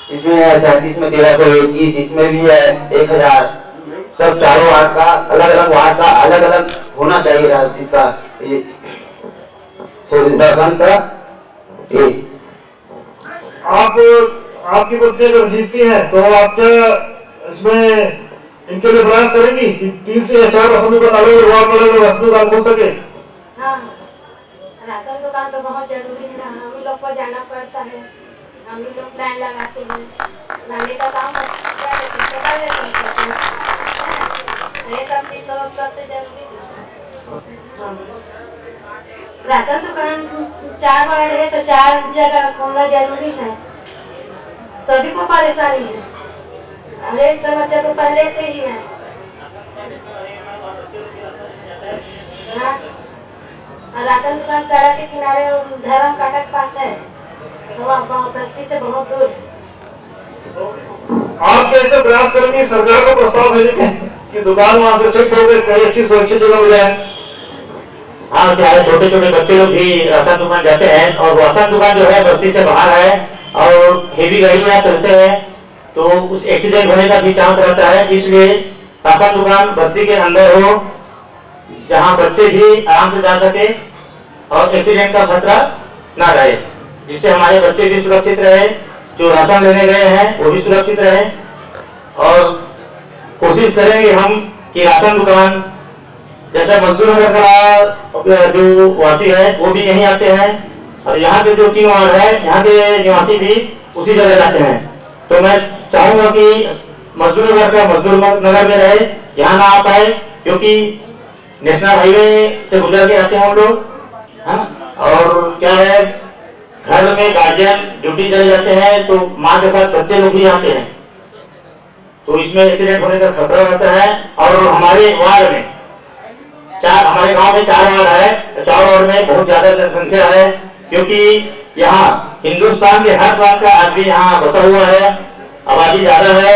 इसमें 37 में 1321, इसमें भी है 1000। सब चारों वार्ड का अलग अलग होना चाहिए इसका आपकी बुद्धि अगर जीतती है तो आप क्या इसमें इनके लिए प्रयास करेंगी कि 3 से 4 राशन दुकान अलग राशन दुकान खोल सके? हाँ, राशन दुकान तो बहुत जरूरी है ना। हम लोग को जाना पड़ता है, हम लोग लाइन लगाते हैं, लाने का काम करते हैं, ये सब चीज तो सबसे जरूरी है। राशन दुकान 4 वार्ड है तो 4 जगह खोलना जरूरी है, सभी को परेशानी है, हरेक समस्या तो पहले से ही है। राशन दुकान सड़क के किनारे धर्म काटा के पास है, बस्ती से बहुत दूर। आप कैसे प्रयास करेंगे सरकार को प्रस्ताव भेजेंगे कि दुकान वहां से शिफ्ट होकर कहीं अच्छी सुरक्षित जगह हो जाए? हाँ, क्या है, छोटे छोटे बच्चे लोग भी राशन दुकान जाते हैं और राशन दुकान जो है बस्ती से बाहर है और हेवी गाड़ियां चलते हैं तो उस एक्सीडेंट होने का भी चांस रहता है। इसलिए राशन दुकान बस्ती के अंदर हो जहाँ बच्चे भी आराम से जा सके और एक्सीडेंट का खतरा ना रहे, जिससे हमारे बच्चे भी सुरक्षित रहे, जो राशन लेने गए हैं वो भी सुरक्षित रहे। और कोशिश करेंगे हम कि राशन दुकान जैसे मजदूर नगर का जो वासी है वो भी यहीं आते हैं और यहाँ के जो 3 वार्ड है यहाँ के निवासी भी उसी जगह जाते हैं। तो मैं चाहूंगा कि मजदूर नगर का मजदूर नगर में रहे, यहाँ ना आ पाए, क्योंकि नेशनल हाईवे से गुजर के आते हैं हम लोग। हाँ, और क्या है, घर में गार्जियन ड्यूटी चले जाते हैं तो माँ के साथ बच्चे लोग भी आते हैं, तो इसमें एक्सीडेंट होने का खतरा रहता है। और हमारे वार्ड में हमारे गांव में 4 वार्ड है, 4 वार्ड में बहुत ज्यादा जनसंख्या है, क्योंकि यहाँ हिंदुस्तान के हर बात का आदमी यहाँ बसा हुआ है, आबादी ज्यादा है।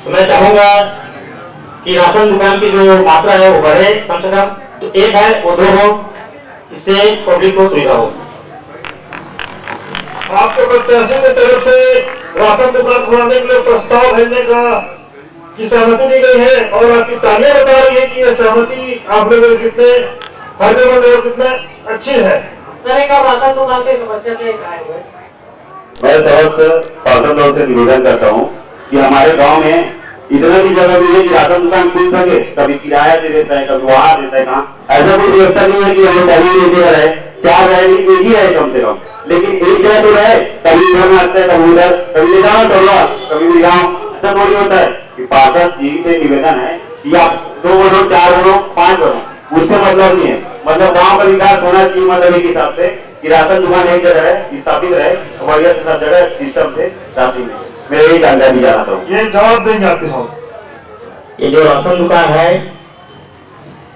तो मैं चाहूंगा कि राशन दुकान की जो मात्रा है वो बढ़े, कम से कम तो 1 है वो 2 हो, इससे पब्लिक को सुविधा हो। आपके प्रत्याशी की तरफ से राशन दुकान खोलने के लिए प्रस्ताव भेजने की सहमति दी गई है और आपकी तालियां बता रही है कि यह सहमति आप लोगों के कितने फायदेमंद और कितने अच्छी है। राशन दुकान के समस्या से मैं बहुत पार्षदों से निवेदन करता हूँ कि हमारे गांव में इतना भी जगह भी है कि राशन दुकान खुल सके, कभी किराया दे देता है, कभी वहाँ देता है, कहाँ ऐसा कोई व्यवस्था नहीं है कि हमें पहले दे रहा है। 4 रहेगी एक ही है कम से कम, लेकिन एक जगह तो है, कभी इधर में आता है, कभी उधर, कभी ले जाना टोला, कभी भी गाँव, ऐसा थोड़ी होता है। कि पार्षद जी से निवेदन है कि आप 2 बनो, 4 बनो, 5 बनो, उससे मतलब नहीं है, मतलब गाँव का विकास होना चाहिए। मतलब एक हिसाब से कि राशन दुकान एक जगह है, स्थापित रहे, बढ़िया से सब जगह सिस्टम से राशि में मैं यही जानकारी चाहता हूँ। ये जवाब देंगे आपके साथ। ये जो राशन दुकान है,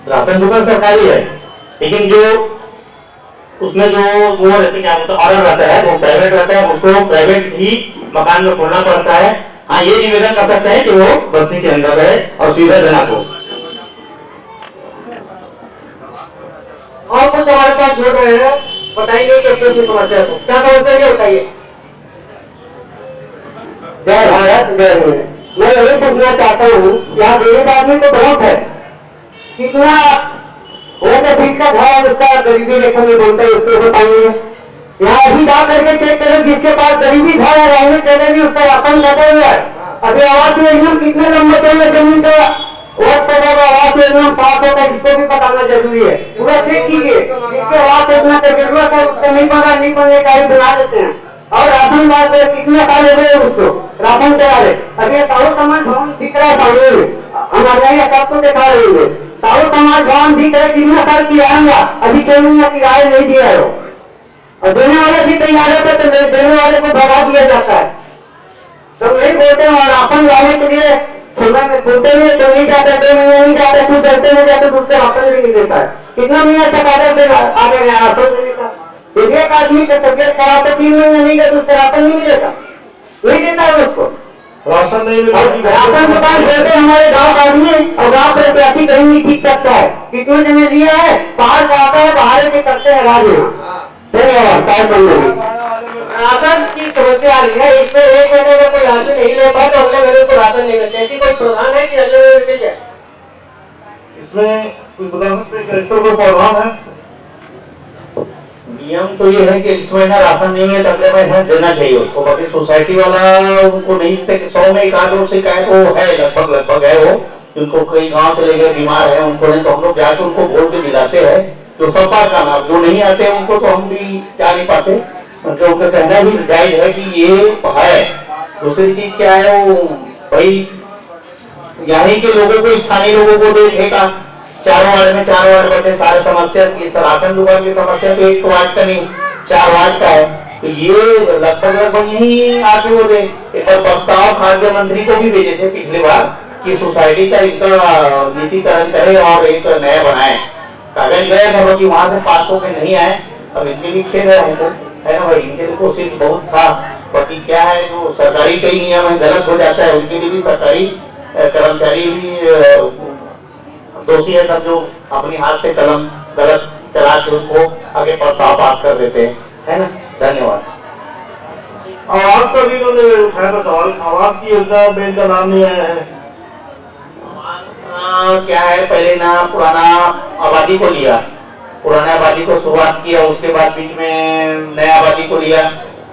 राशन दुकान सरकारी है, लेकिन जो उसमें जो वो रहते क्या मतलब ऑर्डर रहता है वो प्राइवेट रहता है, उसको प्राइवेट ही मकान में खोलना पड़ता है। हाँ, ये निवेदन कर सकते हैं कि वो बस्ती के अंदर है और सुविधाजनक हो। और कुछ हमारे पास जुड़ रहे हैं, बताइए कि अपनी समस्या को क्या समस्या है, बताइए। जय भारत जय हिंद। मैं यही पूछना चाहता हूँ, यहाँ गरीब आदमी तो बहुत है, कितना वो तो ठीक का भाव उसका गरीबी रेखा में बोलता है, उसको बताइए। यहाँ अभी जा करके चेक करें, जिसके पास गरीबी था रहने चले भी उसका राशन लगा हुआ है अभी आवास योजना कितने लंबे चले जमीन का वक्त होगा, आवास योजना पास होगा, इसको भी बताना जरूरी है। पूरा चेक कीजिए, जिसके आवास योजना की जरूरत है उसको नहीं बना, नहीं बनने का ही बना देते हैं। और राशन कार्ड कितने साल हो गए उसको राशन करा रहे। अभी साहू समाज भवन दिख रहा है सामने में, हमारे यहाँ सबको दिखा रहे हैं। साहू समाज भवन दिख रहे, कितना साल किराया, अभी 6 महीना किराया नहीं दिया है। और देने वाले भी तैयार होते तो देने वाले को भगा दिया जाता है। तो नहीं बोलते हैं राशन लाने के लिए सुबह में बोलते हुए तो नहीं जाते, 2 महीने नहीं जाते, कुछ डरते नहीं जाते, दूसरे राशन भी नहीं देता है। कितना महीना तक आगे राशन देने का, एक आदमी का तबियत खराब है 3 महीने नहीं गए, दूसरे राशन नहीं मिलेगा, नहीं देता है उसको राशन नहीं मिला। राशन दुकान देते हमारे गाँव आदमी और गाँव प्रत्याशी कहीं नहीं ठीक सकता है। कितने जने लिया है, बाहर का आता है, बाहर के करते हैं राज यहाँ। राशन की समस्या आ रही है, इसमें 1 महीने में कोई राशन नहीं ले पाए तो अगले महीने को राशन नहीं मिलते। ऐसी कोई प्रावधान है कि अगले महीने मिल जाए? इसमें कुछ बता सकते हैं किस तरह का प्रावधान है? नियम तो ये है कि इस महीना राशन नहीं है तो अगले महीने देना चाहिए उसको। बाकी सोसाइटी वाला उनको नहीं देते कि 100 में 1 आध लोग शिकायत वो है, लगभग है वो, जिनको कई गाँव चले गए बीमार है उनको नहीं, तो हम लोग जाके उनको बोल के दिलाते हैं। जो संपर्क का नाम जो नहीं आते उनको तो हम भी जा नहीं पाते, मतलब उनका कहना भी जायज है कि ये है। दूसरी चीज क्या है, वो भाई यहाँ के लोगों को, स्थानीय लोगों को देखेगा। 4 वार्ड में 4 वार्ड बैठे सारे समस्या की, राशन दुकान की समस्या तो 1 वार्ड का नहीं 4 वार्ड का है। तो ये लगभग यही आगे हो गए। एक प्रस्ताव खाद्य मंत्री को भी भेजे थे पिछली बार कि सोसाइटी का इनका नीतिकरण करे और एक नया बनाए। कागज गए थे कि वहां से पास होकर नहीं आए। अब इनके भी खेल है हमको, है ना भाई, इनके लिए कोशिश बहुत था। बाकी क्या है, जो सरकारी कई नियम है गलत हो जाता है, उनके लिए भी सरकारी कर्मचारी भी दोषी है सब, जो अपनी हाथ से कलम गलत चला के उनको आगे प्रस्ताव पास कर देते हैं, है ना। धन्यवाद। आवास का भी उन्होंने उठाया था सवाल, आवास की योजना में इनका नाम नहीं आया है। क्या है, पहले ना पुराना आबादी को लिया, पुराने आबादी को शुरुआत किया, उसके बाद बीच में नया आबादी को लिया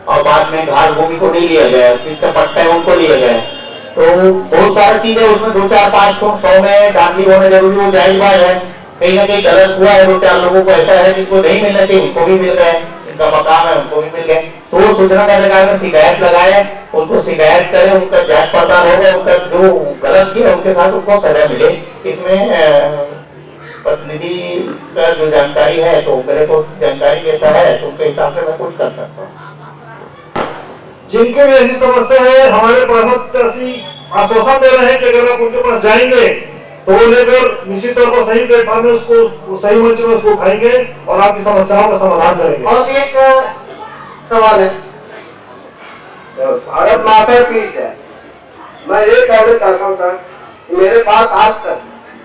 और बाद में घास भूमि को नहीं लिया गया, जिसका पट्टा है उनको लिया गया। तो बहुत सारी चीजें उसमें 2, 4, 5 तो 100 में दाखिल होना जरूरी, वो जायज बात है। कहीं ना कहीं गलत हुआ है, 2-4 लोगों को ऐसा है जिनको नहीं मिलना चाहिए उनको भी मिल गए, जिनका मकान है उनको भी मिल गए। तो वो सूचना अधिकार में शिकायत लगाए, उनको शिकायत करे, उनका जांच पड़ताल हो गया, उनका जो गलत किया उनके साथ उनको सजा मिले। इसमें प्रतिनिधि का जो जानकारी है तो मेरे को जानकारी जैसा है तो उनके हिसाब से मैं कुछ कर सकता हूँ। जिनके भी ऐसी समस्या है, हमारे पार्षद ऐसी आश्वासन दे रहे हैं कि अगर आप उनके पास जाएंगे तो वो लेकर निश्चित तौर पर सही प्लेटफॉर्म में उसको सही मंच में उसको उठाएंगे और आपकी समस्याओं का समाधान करेंगे। और एक सवाल है, भारत माता की है, मैं ये कहना चाहता हूँ सर, मेरे पास आज तक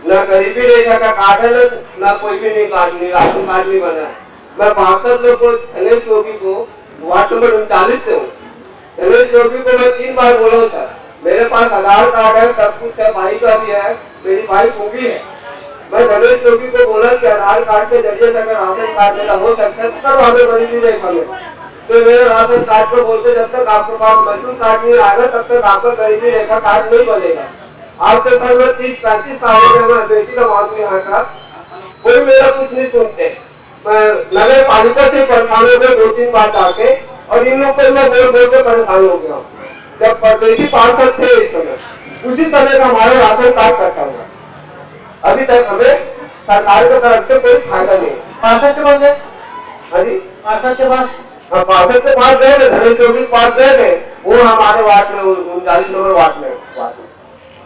न गरीबी रेखा का कार्ड है न कोई भी नहीं कार्ड नहीं, राशन कार्ड नहीं बना है। मैं 65 लोग को गणेश योगी को वार्ड नंबर 39 से हूँ। गणेश योगी को मैं 3 बार बोला हूँ सर, मेरे पास आधार कार्ड है, सब कुछ है, भाई का भी है, मेरी भाई होगी है। मैं गणेश योगी को बोला कि आधार कार्ड के जरिए से अगर राशन कार्ड मेरा हो सकता है तो करवा दो गरीबी रेखा में। तो मेरे राशन कार्ड को बोलते जब तक आपके पास मजदूर कार्ड नहीं आएगा तब तक आपका गरीबी रेखा कार्ड नहीं बनेगा। आज से सर मैं 30-35 साल हो गए, मैं बेटी का मांगू यहाँ का, कोई मेरा कुछ नहीं सुनते। मैं नगर पालिका से परेशान हो गए 2-3 बार जाके, और इन लोग को मैं बोल के परेशान हो गया। जब परदेशी पार्षद थे इस समय, उसी तरह का हमारा राशन कार्ड कटा हुआ, अभी तक हमें सरकार की तरफ से कोई फायदा नहीं। पार्षद के पास गए, हाँ जी पार्षद के पास, पार्षद के पास गए थे, गणेश योगी के पास गए थे, वो हमारे वार्ड में 39 नंबर वार्ड में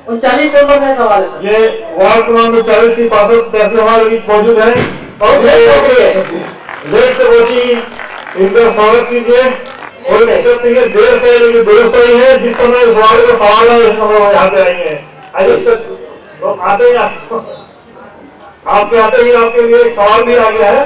39 नंबर में सवाल है। ये वार्ड क्रमांक 40 की पार्षद तहसील हमारे बीच मौजूद है। लेट से पहुंची, इनका स्वागत कीजिए। कोई दिक्कत नहीं है, देर से लेकिन दुरुस्त नहीं है। जिस समय इस वार्ड का सवाल है उस समय वो यहाँ पे आएंगे। आइए लोग आते ही आपके आते ही आपके लिए एक सवाल भी आ गया है।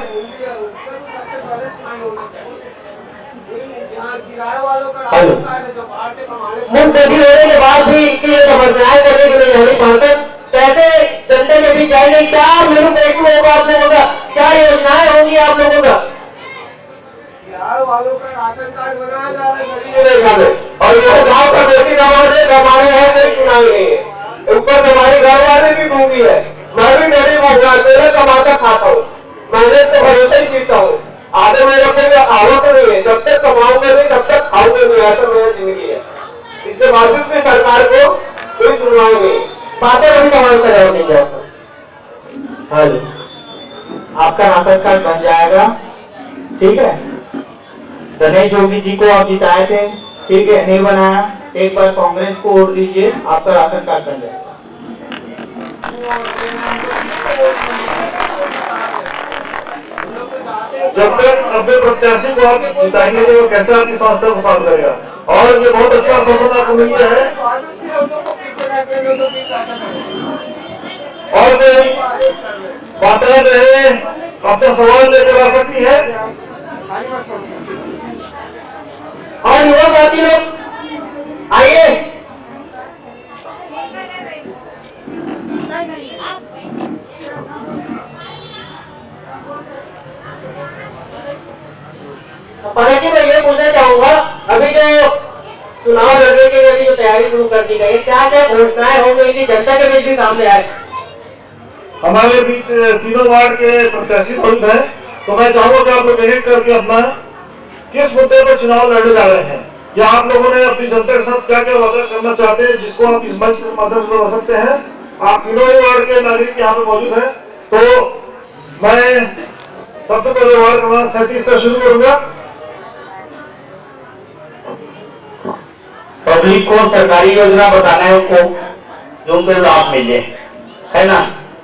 मुंतजी होने के बाद भी इनकी ये समस्याएं करने के लिए नहीं पहुंचते, कैसे जनता के बीच जाएंगे, क्या मेरू पेटू होगा आप लोगों का, क्या योजनाएं होंगी आप लोगों का। वालों का राशन कार्ड बनाया जा रहा है और ये गांव का बेटी नवाजे कमाने हैं नहीं सुनाई नहीं है। ऊपर हमारी घर वाले भी भूखी है, मैं भी गरीब हूँ, अकेले कमाता खाता हूँ, मैंने तो भरोसे ही जीता हूँ। आधे महीने में आवक नहीं है, जब तक कमाऊंगा नहीं तब तक खाऊंगा नहीं, ऐसा मेरी जिंदगी है। इसके बावजूद भी सरकार को कोई सुनवाई नहीं। बातें वही कमाल का जवाब नहीं जाता। हाँ जी, आपका राशन कार्ड बन जाएगा, ठीक है। गणेश जोगी जी को आप जिताए थे, ठीक है, नहीं बनाया, एक बार कांग्रेस को वोट दीजिए, आपका राशन कार्ड बन जाएगा। जब तक अपने प्रत्याशी को आप जिताएंगे तो वो कैसे आपकी समस्या को सॉल्व करेगा। और ये बहुत अच्छा आश्वासन आपको मिल गया है। और बातें रहे अपना सवाल लेकर आ सकती है। और युवा साथी लोग आइए। जी मैं ये पूछना चाहूंगा, अभी जो चुनाव लड़ने के लिए जो तैयारी शुरू कर दी गई है, क्या क्या घोषणाएं होंगी इनकी जनता के बीच भी सामने आए? हमारे बीच तीनों वार्ड के प्रत्याशी मौजूद हैं, तो मैं चाहूंगा कि आप लोग विजिट करके अपना किस मुद्दे पर चुनाव लड़ने जा रहे हैं, या आप लोगों ने अपनी जनता के साथ क्या क्या वादा करना चाहते हैं, जिसको आप इस मंच के माध्यम से बता सकते हैं। आप तीनों ही वार्ड के नागरिक यहाँ पे मौजूद हैं, तो मैं सबसे पहले वार्ड क्रमांक 37 से शुरू करूंगा। पब्लिक को सरकारी योजना बताना है उनको, जो उनको लाभ मिले, है ना।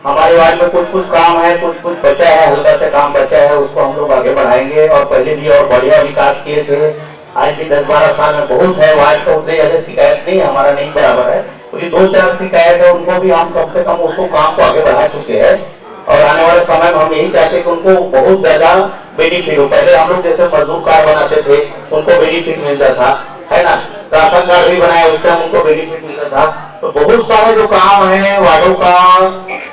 हमारे वार्ड में कुछ काम है, कुछ बचा है, हल्का से काम बचा है, उसको हम लोग आगे बढ़ाएंगे। और पहले भी और बढ़िया विकास किए थे, आज भी 10-12 साल में बहुत है। वार्ड का उतने ज्यादा शिकायत नहीं, हमारा नहीं बराबर है, तो 2-4 शिकायत है, उनको भी हम कम से कम उसको काम को आगे बढ़ा चुके हैं। और आने वाले समय में हम यही चाहते हैं कि उनको बहुत ज्यादा बेनिफिट हो। पहले हम लोग जैसे मजदूर कार्ड बनाते थे, उनको बेनिफिट मिलता था, है ना। राशन कार्ड भी बनाया, उस टाइम उनको बेनिफिट मिलता था। तो बहुत सारे जो काम है वार्डों का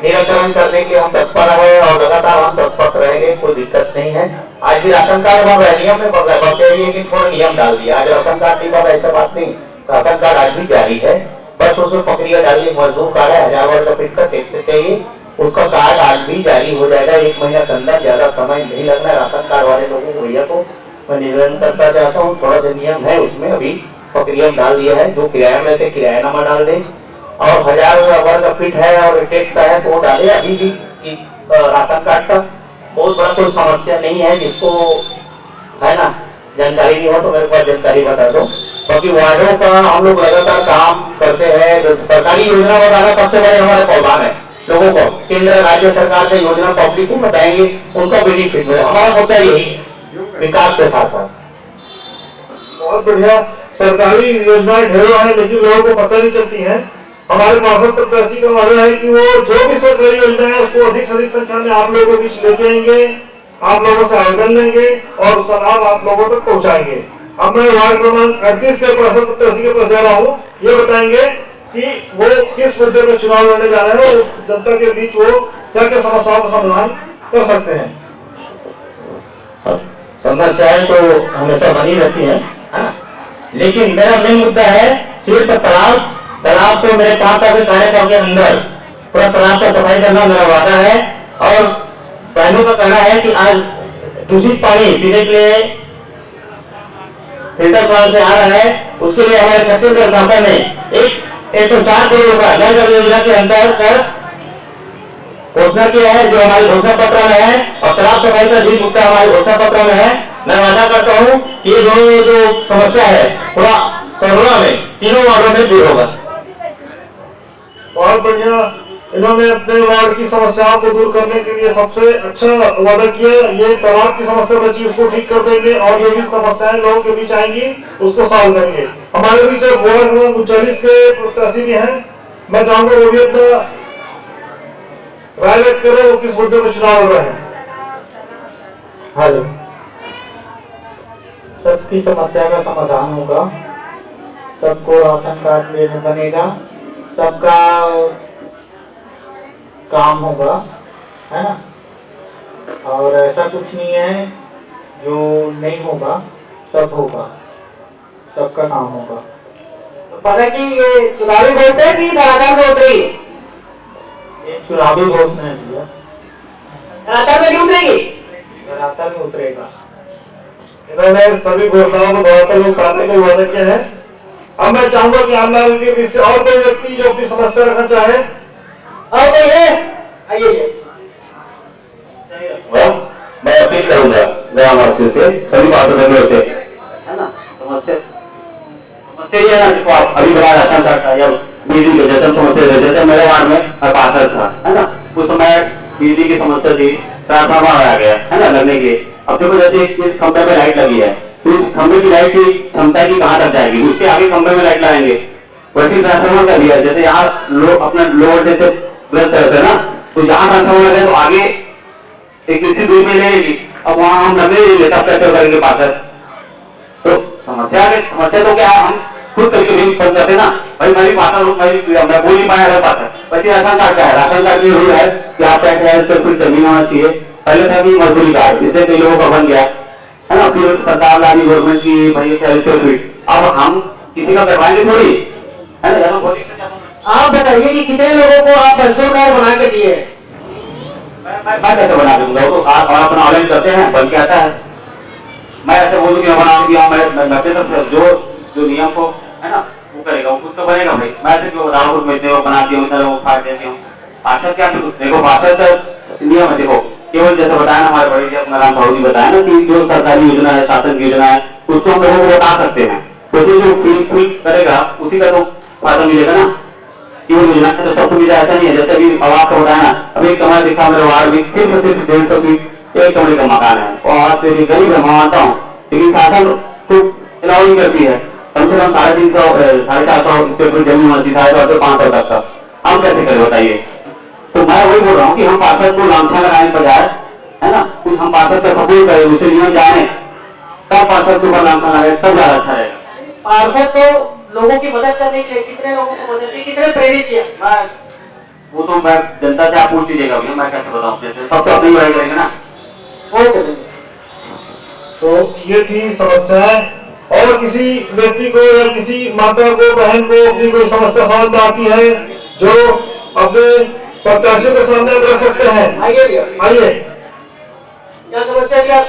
निराकरण करने के हम तत्पर है, और लगातार हम तत्पर रहेंगे, कोई दिक्कत नहीं है। आज भी राशन कार्ड बन रहा है, नियम में बन रहा है, बस यही है कि थोड़ा नियम डाल दिया। आज राशन कार्ड नहीं बन रहा, ऐसा बात नहीं, राशन कार्ड आज भी जारी है, बस उसमें प्रक्रिया डालिए। मजदूर कार्ड है, 1000 वर्ग फीट का टैक्स चाहिए, उसका कार्ड आज भी जारी हो जाएगा 1 महीना के अंदर, ज्यादा समय नहीं लगना है। राशन कार्ड वाले लोगों को, भैया को मैं निवेदन करता चाहता हूँ, थोड़ा सा नियम है उसमें, अभी प्रक्रिया डाल दिया है। जो किराया में लेते किरायानामा डाल दे, और 1000 वर्ग फीट है और टैक्स है तो डाले। अभी भी राशन कार्ड का बहुत बड़ा कोई समस्या नहीं है, जिसको है ना जानकारी नहीं हो तो मेरे पास जानकारी बता दो। बाकी वार्डों का हम लोग लगातार काम करते हैं। जो सरकारी योजना बताना सबसे बड़े हमारे प्रधान है, लोगों को केंद्र राज्य सरकार ने योजना पब्लिक को बताएंगे, उनका बेनिफिट मिले। हमारा मुद्दा यही विकास के साथ साथ। बहुत बढ़िया, सरकारी योजनाएं ढेरों हैं, लेकिन लोगों को पता नहीं चलती हैं। हमारे पार्षद प्रत्याशी का मानना है कि वो जो भी सरकारी योजना है उसको अधिक से अधिक संख्या में आप लोगों के बीच लेके आएंगे, आप लोगों से आवेदन लेंगे और उसका लाभ आप लोगों तक पहुंचाएंगे। अब मैं वार्ड क्रमांक 38 के पार्षद प्रत्याशी के पास जा रहा हूँ, ये बताएंगे कि वो किस मुद्दे में चुनाव लड़ने जा रहे हैं और जनता के बीच वो क्या क्या समस्याओं का समाधान कर सकते हैं। समस्याएं तो हमेशा बनी रहती है, लेकिन मेरा मेन मुद्दा है सिर्फ तालाब को मेरे 5 साल के कार्यकाल के अंदर पूरा तालाब का सफाई करना मेरा वादा है। और बहनों का कहना है कि आज दूषित पानी पीने के लिए फिल्टर प्लांट से आ रहा है, उसके लिए हमारे छत्तीसगढ़ शासन ने 104 करोड़ का नल जल योजना के अंतर्गत घोषणा किया है, जो हमारे घोषणा पत्र में है। और तालाब सफाई का भी मुद्दा हमारे घोषणा पत्र में है। मैं वादा करता हूँ कि ये जो समस्या है पूरा सरगुना में तीनों वार्डों में दूर होगा। बहुत बढ़िया, इन्होंने अपने वार्ड की समस्याओं को दूर करने के लिए सबसे अच्छा वादा किया। ये तालाब की समस्या बची, उसको ठीक कर देंगे, और जो भी समस्याएं लोगों के बीच आएंगी उसको सॉल्व करेंगे। हमारे बीच वार्ड क्रमांक 39 के प्रत्याशी भी हैं, मैं चाहूंगा वो भी अपना राय व्यक्त करें, वो किस मुद्दे पर चुनाव लड़ रहे हैं। हेलो, सबकी समस्या का समाधान होगा, सबको राशन कार्ड लेने बनेगा, सबका काम होगा, है ना। और ऐसा कुछ नहीं है जो नहीं होगा, सब होगा, सबका काम होगा। पता कि ये चुनावी वोट है कि धरातल में उतरेगी? ये चुनावी घोषणा है भैया, धरातल में नहीं उतरेगी? धरातल में उतरेगा। इन्होंने सभी घोषणाओं को धरातल में उतारने के वादे किए हैं। अब मैं चाहूंगा कि आंदोलन के बीच से और कोई व्यक्ति जो अपनी समस्या रखना चाहे, और कोई है? आइए। मैं अपील करूंगा ग्रामवासियों से, सभी पार्षदों से, है ना, समस्या ये है ना, देखो आप अभी बड़ा राशन कार्ड था या बिजली के जैसे समस्या, जैसे मेरे वार्ड में पार्षद था, है ना, उस समय बिजली की समस्या थी, ट्रांसफार्मर आ गया, है ना, लगने के लिए। अब देखो जैसे इस खंभे पे लाइट लगी है, तो इस खंभे की लाइट की क्षमता की कहाँ तक जाएगी, उसके आगे खंभे में लाइट लगाएंगे। वैसे ट्रांसफार्मर का दिया, जैसे यहाँ अपना लोअर जैसे प्लस करते हैं ना, तो यहाँ ट्रांसफार्मर लगे तो आगे एक निश्चित दूरी में ले लेगी, अब वहां हम लगने नहीं लेता, कैसे करेंगे पार्षद? तो समस्या तो क्या है, हम खुद करके भी बन जाते ना भाई, मैं भी पाता हूँ, मैं बोल नहीं पाया पाता। वैसे राशन कार्ड क्या है, राशन कार्ड ये रूल है कि आप 60 स्क्वायर फीट जमीन होना चाहिए। पहले था कि मजदूरी कार्ड, इससे कई लोगों का बन गया, है ना, फिर सरकार लाई गवर्नमेंट की भाई 60 स्क्वायर फीट। अब हम किसी का करवाएंगे थोड़ी, है ना। आप बताइए कि कितने लोगों को आप मजदूर कार्ड बना के दिए? मैं कैसे बना दूंगा, वो तो आप अपना ऑनलाइन करते हैं, बन के आता है। मैं ऐसे बोलूँ कि बना दिया, मैं 90% जो नियम को, है ना, वो करेगा, वो कुछ तो बनेगा भाई। मैं ऐसे क्यों बता रहा हूँ, मैं वो बना दिया, इतना लोग फाड़ देती हूँ। पार्षद क्या, देखो पार्षद नियम है, देखो केवल जैसे बताया ना हमारे बड़े जी अपना राम साहू जी बताया ना कि जो सरकारी योजना है, शासन की योजना है, उसको हम लोगों को बता सकते हैं, तो जो फुल करेगा उसी का तो फायदा मिलेगा ना। केवल योजना तो सबको मिला ऐसा नहीं है, जैसे अभी आवास का बताया ना, अभी एक कमरा दिखा मेरे वार्ड में सिर्फ 150 फीट एक कमरे का मकान है, और आवास से गरीब है, मानता हूँ, लेकिन शासन तो अलाउ नहीं करती है। कम से कम 350 450 स्क्वायर फीट जमीन होती है, 450 500 तक का, हम कैसे करें बताइए। तो मैं वही बोल रहा हूँ कि हम पार्षद को लामछा लगाने के बजाय, है ना, कुछ हम पार्षद का सपोर्ट करें, उसे नियम जाने, तब पार्षद के ऊपर लामछा लगाए, तब ज्यादा अच्छा रहेगा। पार्षद तो लोगों की मदद करने के लिए कितने लोगों को मदद की, कितने प्रेरित किया? वो तो मैं जनता से आप पूछ लीजिएगा भैया, मैं कैसे बताऊँ, जैसे सब तो अपनी लड़ाई करेंगे ना। तो ये थी समस्याएं। और किसी व्यक्ति को या किसी माता को, बहन को अपनी कोई समस्या सामने आती है जो अपने प्रत्याशी के सामने रख सकते हैं, आइए। क्या समस्या क्या?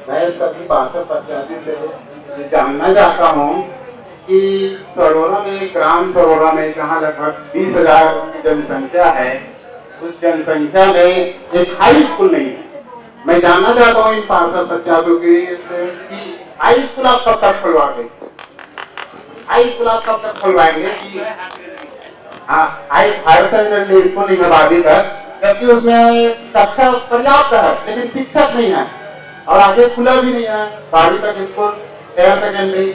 मैं सभी पार्षद प्रत्याशी से जानना चाहता हूँ कि सरोरा में, ग्राम सरोरा में जहाँ लगभग 20,000 की जनसंख्या है, उस जनसंख्या में एक हाई स्कूल नहीं है। मैं जानना चाहता हूँ इन पार्षद प्रत्याशियों की हाई स्कूल आप कब तक खुलवाएंगे, हाई स्कूल आप कब तक खुलवाएंगे कि हायर सेकेंडरी स्कूल नहीं है 12वीं तक, जबकि उसमें कक्षा पर्याप्त है लेकिन शिक्षक नहीं है, और आगे खुला भी नहीं है 12वीं तक स्कूल, हायर सेकेंडरी।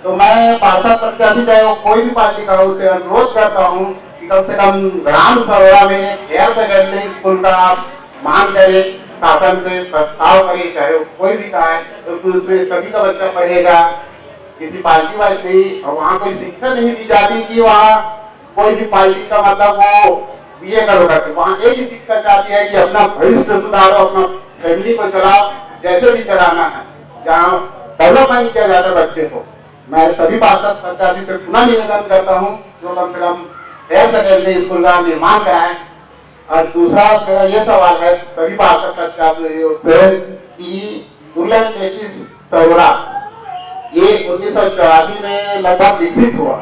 तो मैं पार्षद प्रत्याशी चाहे वो कोई भी पार्टी का, उससे अनुरोध करता हूँ कि कम से कम ग्राम सरोरा में हायर सेकेंडरी स्कूल का आप मांग करें, शासन से प्रस्ताव करें, चाहे वो कोई भी का है, तो उसमें सभी का बच्चा पढ़ेगा, किसी पार्टी वाइज नहीं। और वहाँ कोई शिक्षा नहीं दी जाती कि वहाँ कोई भी पार्टी का मतलब वो बीए करोगा, वहाँ एक ही शिक्षा चाहती है कि अपना भविष्य सुधारो, अपना फैमिली को चलाओ, जैसे भी चलाना है, जहाँ डेवलपमेंट किया जाता है बच्चे को। मैं सभी पार्षद प्रत्याशी से पुनः निवेदन करता हूँ जो कम से कम हायर सेकेंडरी स्कूल का निर्माण कराएं। और दूसरा मेरा ये सवाल है सभी पार्षद प्रत्याशियों से कि सरोरा ये 1984 में लगभग विकसित हुआ।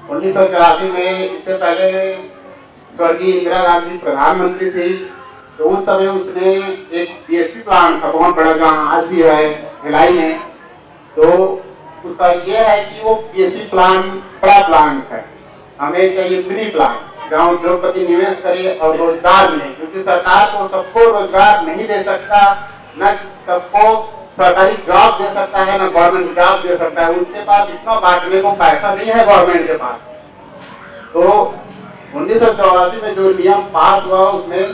1984 में, इससे पहले स्वर्गीय इंदिरा गांधी प्रधानमंत्री थी, तो उस समय उसने एक पीएसपी प्लांट था बहुत बड़ा, जहाँ आज भी है भिलाई में। तो उसका ये है कि वो पीएसपी प्लांट बड़ा प्लांट है, हमें चाहिए मिनी प्लांट जहाँ उद्योगपति निवेश करे और रोजगार मिले, क्योंकि सरकार को सबको रोजगार नहीं दे सकता, न सबको सरकारी जॉब दे सकता है, न गवर्नमेंट जॉब दे सकता है। उसके पास इतना बांटने को पैसा नहीं है गवर्नमेंट के पास। तो 1984 में जो नियम पास हुआ, उसमें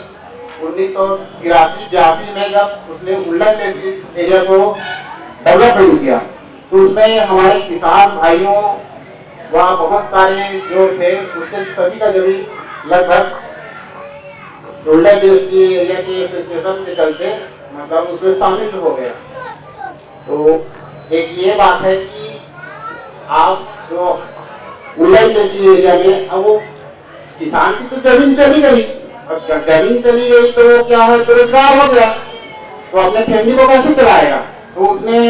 1983-82 में जब उसने उल्लंघन एरिया को डेवलपमेंट किया, तो उसमें हमारे किसान भाइयों वहाँ बहुत सारे जो थे, उसके सभी का जमीन लगभग उल्लंघन एरिया के एसोसिएशन के चलते मतलब उसमें शामिल हो गया। तो एक ये बात है कि आप जो उल्लेखनीय एरिया में, अब वो किसान की तो जमीन चली गई, अब जमीन चली गई तो वो क्या है, बेरोजगार हो गया, तो अपने फैमिली को कैसे चलाएगा? तो उसने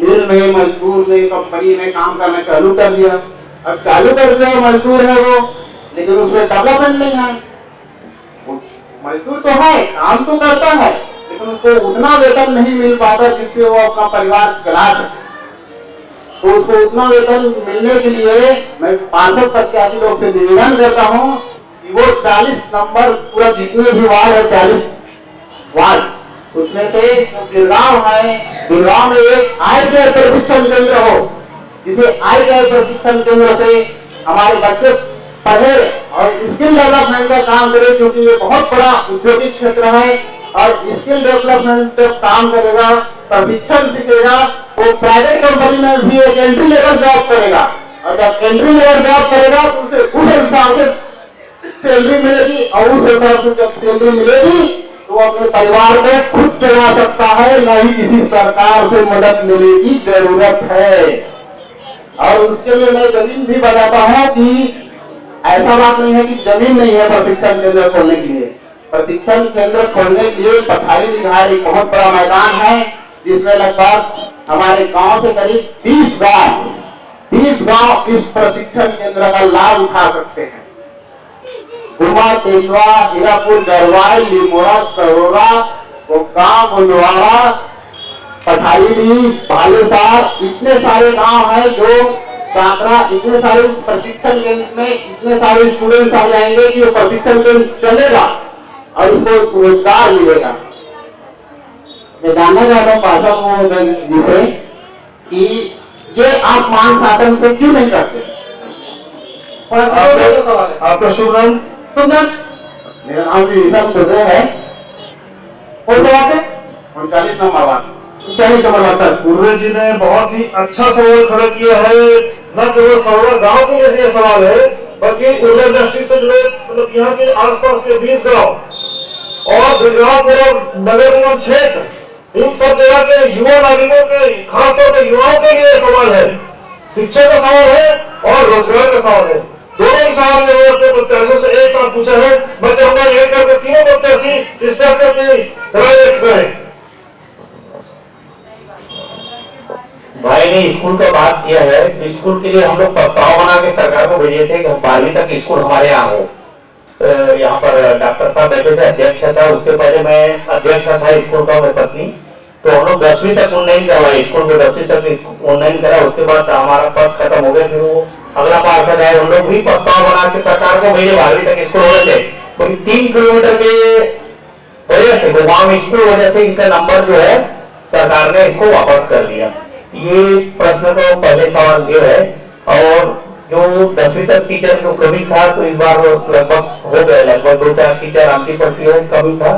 मिल में, मजदूर में, कंपनी में काम करना चालू कर दिया। अब चालू कर दिया, मजदूर है वो, लेकिन उसमें डेवलपमेंट नहीं है। मजदूर तो है, काम तो करता है, लेकिन उसको उतना वेतन नहीं मिल पाता जिससे वो अपना परिवार चला सके। तो उसको उतना वेतन मिलने के लिए मैं पार्षद प्रत्याशी लोग से निवेदन करता हूँ कि वो 40 नंबर पूरा जितने भी वार्ड है, 40 वार्ड, उसमें से जो बिरगांव है, बिरगांव में एक आईटीआई प्रशिक्षण केंद्र हो, जिसे आईटीआई प्रशिक्षण केंद्र से हमारे बच्चे पढ़े और स्किल डेवलपमेंट का काम करे, क्योंकि ये बहुत बड़ा औद्योगिक क्षेत्र है और स्किल डेवलपमेंट जब काम करेगा, प्रशिक्षण सीखेगा, वो प्राइवेट कंपनी में भी एक एंट्री लेवल जॉब करेगा और जब एंट्री लेवल जॉब करेगा तो उसे उस हिसाब से सैलरी मिलेगी और उस हिसाब से जब सैलरी मिलेगी तो अपने परिवार को खुद चला सकता है, न ही किसी सरकार से मदद लेने की जरूरत है। और उसके लिए मैं जमीन भी बताता हूँ कि ऐसा बात नहीं है कि जमीन नहीं है प्रशिक्षण केंद्र खोलने के लिए। प्रशिक्षण केंद्र खोलने के लिए पठारी निगार एक बहुत बड़ा मैदान है, जिसमें लगभग हमारे गांव से करीब 20 गांव इस प्रशिक्षण केंद्र का लाभ उठा सकते हैं। गुमा, तेंदुआ, हीरापुर, गरवाई, लिमोरा, सरोरा, गांव, गुंडवाड़ा, पठारी, भालूसार, इतने सारे गांव हैं जो साकरा, इतने सारे उस प्रशिक्षण केंद्र में इतने सारे स्टूडेंट्स आ जाएंगे कि वो प्रशिक्षण केंद्र चलेगा और उसको रोजगार मिलेगा। मैं जानना चाहता हूँ पार्षद जी से कि ये आप मान शासन से क्यों नहीं करते? आपका शुभ नाम? मेरा नाम भी ईसा खुदरे है। कौन सा बात है? 39 नंबर बात। 39 नंबर बात। गुरुदेव जी ने बहुत ही अच्छा सवाल खड़ा किया है। न केवल सरोवर गांव के लिए ये सवाल है, बल्कि उर्वरा दृष्टि से जुड़े मतलब यहाँ के आसपास के 20 गांव और बिरगांव नगर निगम क्षेत्र, इन सब जगह के युवा नागरिकों के, खासतौर पर युवाओं के लिए सवाल है। शिक्षा का सवाल है और रोजगार का सवाल है। दोनों ही सवाल ने प्रत्याशियों से एक साथ पूछा है। मैं चाहूंगा ये करके तीनों प्रत्याशी इस तरह की करें। भाई ने स्कूल का बात किया है, स्कूल के लिए हम लोग प्रस्ताव बना के सरकार को भेजे थे कि 12वीं तक स्कूल हमारे यहाँ हो। यहाँ पर डॉक्टर साहब बैठे थे, अध्यक्ष था, उसके पहले मैं अध्यक्ष था स्कूल का, मेरी पत्नी, तो हम लोग 10वीं तक उन्नयन करवाए, स्कूल में 10वीं तक उन्नयन करा। उसके बाद हमारा पद खत्म हो गया, फिर वो अगला पार्षद है, हम लोग भी प्रस्ताव बना के सरकार को भेजे 12वीं तक स्कूल हो थे, क्योंकि 3 किलोमीटर के वजह से गाँव स्कूल वजह से इनका नंबर जो है सरकार ने इसको वापस कर दिया। ये प्रश्न तो पहले सवाल ये है। और जो 10वीं तक टीचर जो कमी था, तो इस बार लगभग हो गया, लगभग 2-4 टीचर आमती पड़ती है, कमी था,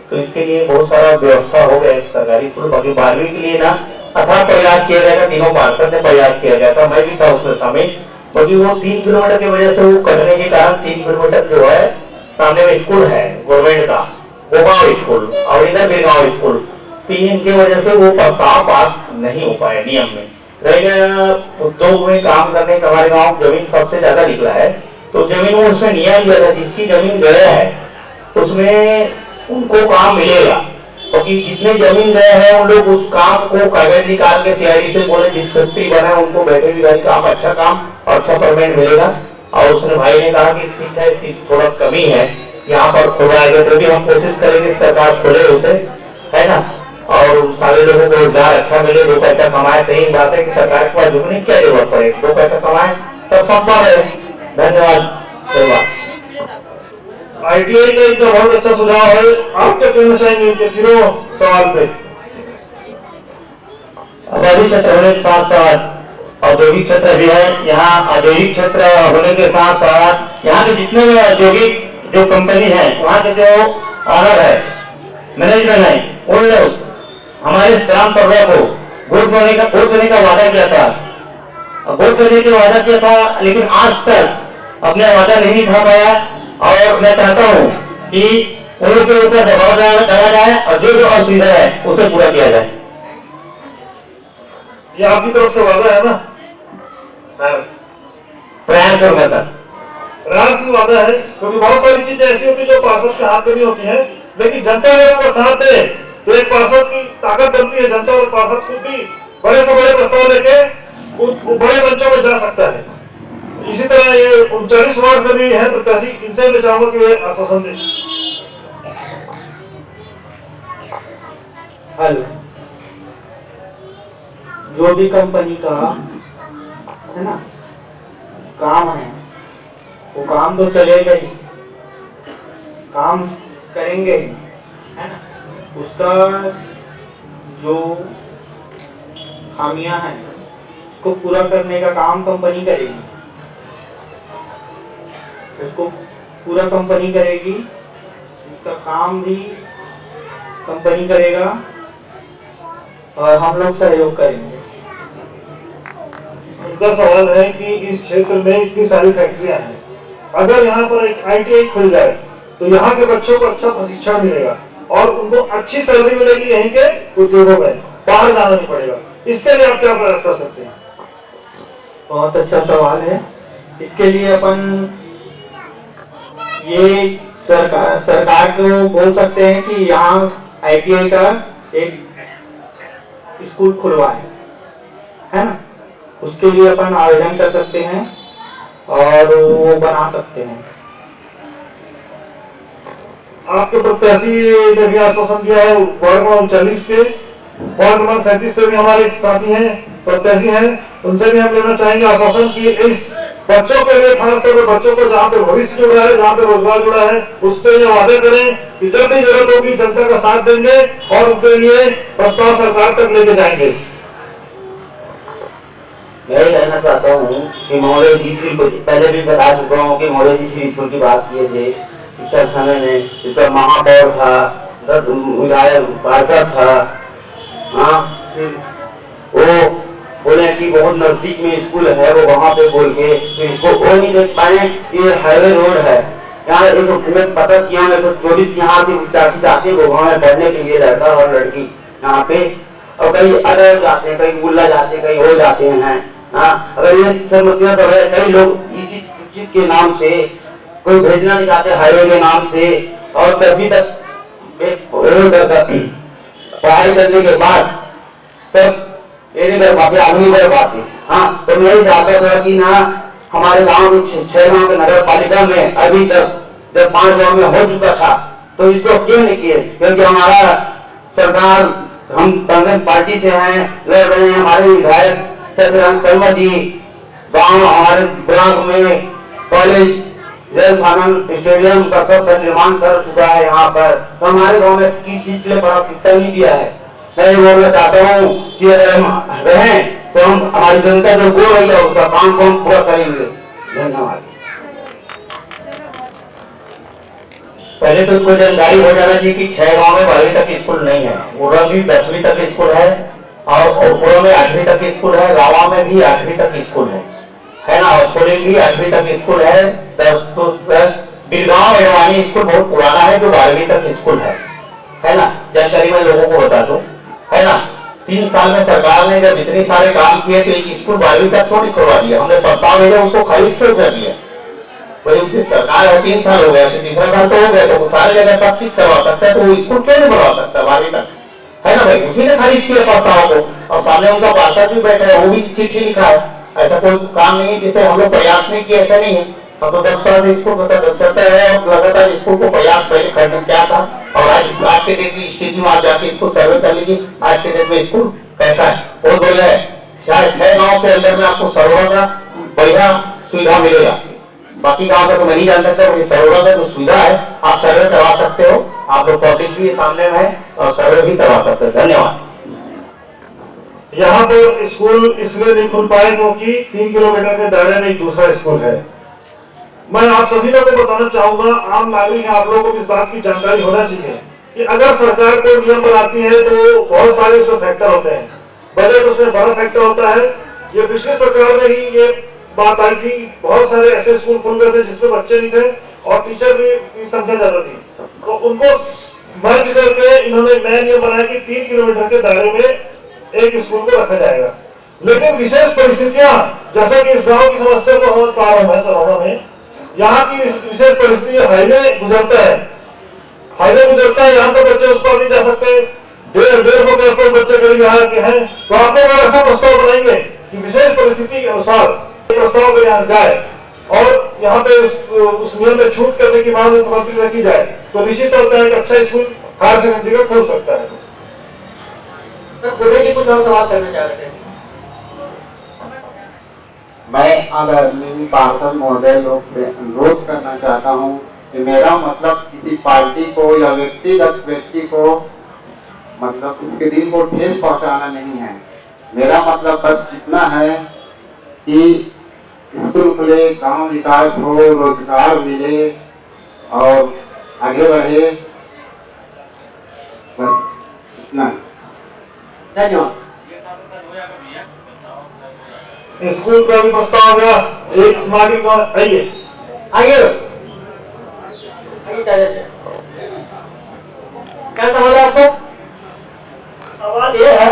तो इसके लिए बहुत सारा व्यवस्था हो गया सरकारी स्कूल। बाकी 12वीं के लिए ना अथाह प्रयास किया गया था, तीनों पार्षद ने प्रयास किया गया था, मैं भी था उसमें शामिल। क्योंकि वो 3 किलोमीटर की वजह से वो कटने के कारण 3 किलोमीटर जो है सामने में स्कूल है गवर्नमेंट का, गोगांव स्कूल, और इधर बेगांव स्कूल, 3 की वजह से वो प्रस्ताव पास नहीं हो पाए नियम में। उद्योग में काम करने का हमारे गाँव जमीन सबसे ज्यादा निकला है, तो जमीन वो उसमें नियम दिया था, जिसकी जमीन गया है उसमें उनको काम मिलेगा। क्योंकि जितने जमीन गए हैं उन लोग उस काम को कागज निकाल के सीआईडी से बोले, जिस फैक्ट्री बना है उनको बैठे भी काम, अच्छा काम और अच्छा पेमेंट मिलेगा। और उसने भाई ने कहा कि ठीक है, थोड़ा कमी है यहाँ पर खुदाएगा, तो भी हम कोशिश करेंगे सरकार खोले उसे, है ना, और सारे लोगों को रोजगार अच्छा मिले, 2 पैसा कमाए। सही बात है कि सरकार के पास झुकने की क्या जरूरत पड़े, 2 पैसा कमाए, सब संभव है। धन्यवाद। आईटीआई का एक बहुत अच्छा सुझाव है, आप क्या कहना चाहेंगे इनके तीनों सवाल पे? आबादी क्षेत्र होने के साथ साथ औद्योगिक क्षेत्र भी है। यहाँ औद्योगिक क्षेत्र होने के साथ साथ यहाँ के जितने भी औद्योगिक जो कंपनी है, वहाँ के जो ऑनर है, मैनेजमेंट है, उन लोग हमारे ग्राम सभा को वोट देने का वादा किया था, वोट देने का वादा किया था, लेकिन आज तक अपने वादा नहीं निभा पाया। और मैं चाहता हूँ कि उनके ऊपर दबाव डाला जाए और जो असुविधा है उसे पूरा किया जाए। ये आपकी तरफ से वादा है ना? प्रयास करूंगा सर। प्रयास की वादा है, क्योंकि बहुत सारी चीजें ऐसी होती है जो पार्षद के हाथ में नहीं होती है, लेकिन जनता अगर उनका साथ दे तो एक पार्षद की ताकत बनती है। जनता और पार्षद खुद भी बड़े से बड़े प्रस्ताव लेके बड़े मंचों में जा सकता है। इसी तरह ये 39 वार्ड से भी है प्रत्याशी, इनसे मैं चाहूंगा कि वे आश्वासन दें। हेलो, जो भी कंपनी का है ना काम है वो काम तो चलेगा ही, काम करेंगे ही, है ना। उसका जो खामियां हैं उसको पूरा करने का काम कंपनी करेगी, उसको पूरा कंपनी करेगी, उसका काम भी कंपनी करेगा और हम लोग सहयोग करेंगे। उनका सवाल है कि इस क्षेत्र में इतनी सारी फैक्ट्रियां हैं, अगर यहाँ पर एक ITI खुल जाए तो यहाँ के बच्चों को अच्छा प्रशिक्षण मिलेगा और उनको अच्छी सैलरी मिलेगी यहीं के उद्योगों में, बाहर जाना नहीं पड़ेगा। इसके लिए आप क्या प्रयास कर सकते हैं? बहुत अच्छा सवाल है। इसके लिए अपन ये सरकार को बोल सकते हैं कि यहाँ ITI का एक स्कूल खुलवाए, है ना। उसके लिए अपन आवेदन कर सकते हैं और वो बना सकते हैं। आपके प्रत्याशी ने भी आश्वासन दिया है, वार्ड नंबर 39 के, वार्ड नंबर 37 से भी हमारे साथी हैं, प्रत्याशी हैं, उनसे भी हम लेना चाहेंगे आश्वासन कि इस बच्चों के लिए, खासतौर पर बच्चों को जहाँ पे भविष्य जुड़ा है, जहाँ पे रोजगार जुड़ा है, उस पर ये वादे करें कि जब भी जरूरत होगी जनता का साथ देंगे और उनके लिए प्रस्ताव सरकार तक लेके जाएंगे। मैं ये कहना चाहता हूँ कि महोदय जी पहले भी बता चुका हूँ कि महोदय जी स्कूल की बात किए थे शिक्षा समय में, इसका महापौर था, विधायक पार्षद था, हाँ, वो बोले कि बहुत नजदीक में स्कूल है, वो वहाँ पे बोल के तो इसको वो नहीं देख पाए कि ये हाईवे रोड है। यहाँ एक पता किया 124 यहाँ से विद्यार्थी जाते हैं गाँव में पढ़ने के लिए, लड़का और लड़की यहाँ पे, और कई अदर जाते हैं, कई मुल्ला जाते हैं, कई और जाते हैं। हाँ, अगर ये समस्या तो है, कई लोग इसी चीज के नाम से कोई भेजना नहीं चाहते हाईवे के नाम से, और 10वीं तक पढ़ाई करने के बाद सब आदमी कर पाते। हाँ, तो मैं ही चाहता था कि ना हमारे गांव में 6 गांव के नगर पालिका में अभी तक जब 5 गांव में हो चुका था तो इसको क्यों नहीं किए? क्योंकि हमारा सरकार, हम कांग्रेस पार्टी से हैं, लड़ रहे हैं, हमारे विधायक सत्यनारायण शर्मा जी गांव हमारे ब्लॉक में कॉलेज, जल साधन, स्टेडियम का सब निर्माण कर चुका है यहाँ पर, तो हमारे गांव में किस चीज के लिए प्राथमिकता नहीं दिया है। मैं बोलना चाहता हूँ कि अगर हम रहें तो हम हमारी जनता जो बोल रही है उसका काम को हम पूरा करेंगे। धन्यवाद। पहले तो इसको जानकारी हो जाना चाहिए कि 6 गांव में 12वीं तक स्कूल नहीं है, उड़ा भी 10वीं तक स्कूल है, और उड़ा में 8वीं तक स्कूल है, गाँव में भी 8वीं तक स्कूल है ना, और छोड़े भी 8वीं तक स्कूल है। 10 बिरगांव एडवाणी स्कूल बहुत पुराना है जो 12वीं तक स्कूल है ना। जानकारी मैं लोगों को बता दूं, है ना। 3 साल में सरकार ने जब इतने सारे काम किए तो एक स्कूल 12वीं तक क्यों नहीं करवा दिया? हमने प्रस्ताव भेजा, उसको खारिज क्यों कर दिया? वही उसकी सरकार है, 3 साल हो गया, 3रा साल तो हो गया, तो सारी जगह सब चीज करवा सकता है, तो वो स्कूल क्यों नहीं बनवा सकता 12वीं तक, है ना भाई? उसी ने खारिज किया प्रस्ताव को, और सामने उनका पार्षद भी बैठा है, वो भी चिट्ठी लिखा है। ऐसा कोई काम नहीं है जिसे हम लोग प्रयास नहीं किए, ऐसा नहीं है। अब तो 10 साल से स्कूल चलता है, लगातार स्कूल को प्रयास पहले करना क्या था, और आज के डेट में स्थिति में आप जाके इसको सर्वे कर लीजिए, आज के डेट में स्कूल कैसा है। वो बोले है शायद 6 गाँव के अंदर में आपको सर्वर का बढ़िया सुविधा मिलेगा, बाकी गाँव का तो मैं नहीं जान सकता, सर्वर का जो सुविधा है आप सर्वे करवा सकते हो, आप लोग पब्लिक भी सामने में है और सर्वे भी करवा सकते हो। धन्यवाद। यहाँ पर स्कूल इसलिए नहीं खुल पाए क्योंकि 3 किलोमीटर के दायरे में एक दूसरा स्कूल है। मैं आप सभी लोगों को बताना चाहूंगा, आम नागरिक आप लोगों को इस बात की जानकारी होना चाहिए कि अगर सरकार कोई नियम बनाती है तो बहुत सारे उसमें फैक्टर होते हैं, बजट उसमें बड़ा फैक्टर होता है। ये पिछली सरकार में ही ये बात आई थी, बहुत सारे ऐसे स्कूल खुल गए थे जिसमें बच्चे नहीं थे और टीचर की संख्या ज्यादा थी, तो उनको मर्ज करके इन्होंने नया नियम बनाया कि 3 किलोमीटर के दायरे में एक स्कूल को रखा जाएगा। लेकिन विशेष परिस्थितियां, जैसे कि इस गांव की समस्या को समझ पा रहे हैं सरोवर में, यहाँ की विशेष परिस्थिति हाईवे गुजरता है, यहाँ से बच्चे उस पर नहीं जा सकते, 150 के ऊपर बच्चे करीब यहाँ के हैं। तो आप लोग ऐसा प्रस्ताव बनाएंगे कि विशेष परिस्थिति के अनुसार प्रस्ताव के यहाँ जाए और यहाँ पे उस नियम में छूट करने की मांग मुख्यमंत्री से की जाए, तो निश्चित तौर पर एक अच्छा स्कूल हायर सेकेंडरी का खोल सकता है। जी कुछ और सवाल करना चाह रहे थे। मैं आदरणीय पार्षद महोदय लोग से अनुरोध करना चाहता हूँ कि मेरा मतलब किसी पार्टी को या व्यक्तिगत व्यक्ति को मतलब उसके दिल को ठेस पहुँचाना नहीं है। मेरा मतलब बस इतना है कि स्कूल खुले, गांव विकास हो, रोजगार मिले और आगे बढ़े, बस इतना। धन्यवाद। स्कूल का भी प्रस्ताव गया, एक मालिक का आइए क्या सवाल है आपको? सवाल ये है,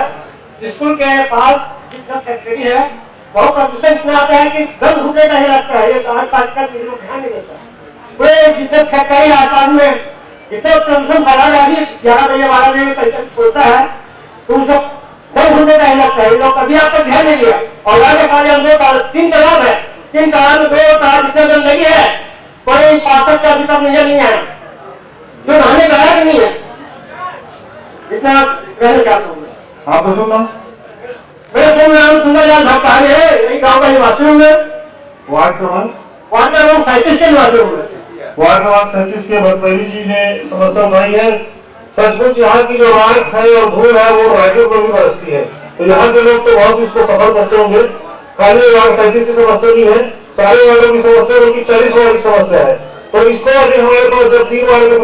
स्कूल के पास जितना फैक्ट्री है बहुत प्रदूषण इतना आता है कि गंद घुटने नहीं लगता है। ये आजकल के लोग ध्यान नहीं देता। पूरे जितने फैक्ट्री आसपास में जितने प्रदूषण बढ़ा रहा है, 11 बजे 12 बजे में पैसा छोड़ता है तो उन सब गंद घुटने नहीं लगता है। ये लोग कभी आपका ध्यान नहीं दिया। और आगे पास 3 तालाब है, 3 तालाब में 2 तालाब जितने गंदगी है, कोई पार्षद का अभी तक नजर नहीं आया जो नहाने गया नहीं है। इतना कहना चाहता हूँ। आप तो सुनना, मेरा नाम सुंदरलाल भट्टाचार्य है, यही गाँव का निवासी हूँ मैं। वार्ड क्रमांक 37 के निवासी हूँ मैं। वार्ड क्रमांक 37 के भरतैली जी ने समस्या उठाई है। सचमुच यहाँ की जो राख है और धूल है वो राइडर को भी बरसती है, तो यहाँ के लोग तो बहुत इसको सफल करते होंगे। खाली वार्ड 37 की समस्या नहीं है, सारे वार्डों की समस्या, बल्कि 40 वार्ड की समस्या है। तो इसको अभी हमारे पास जब 3 वार्ड में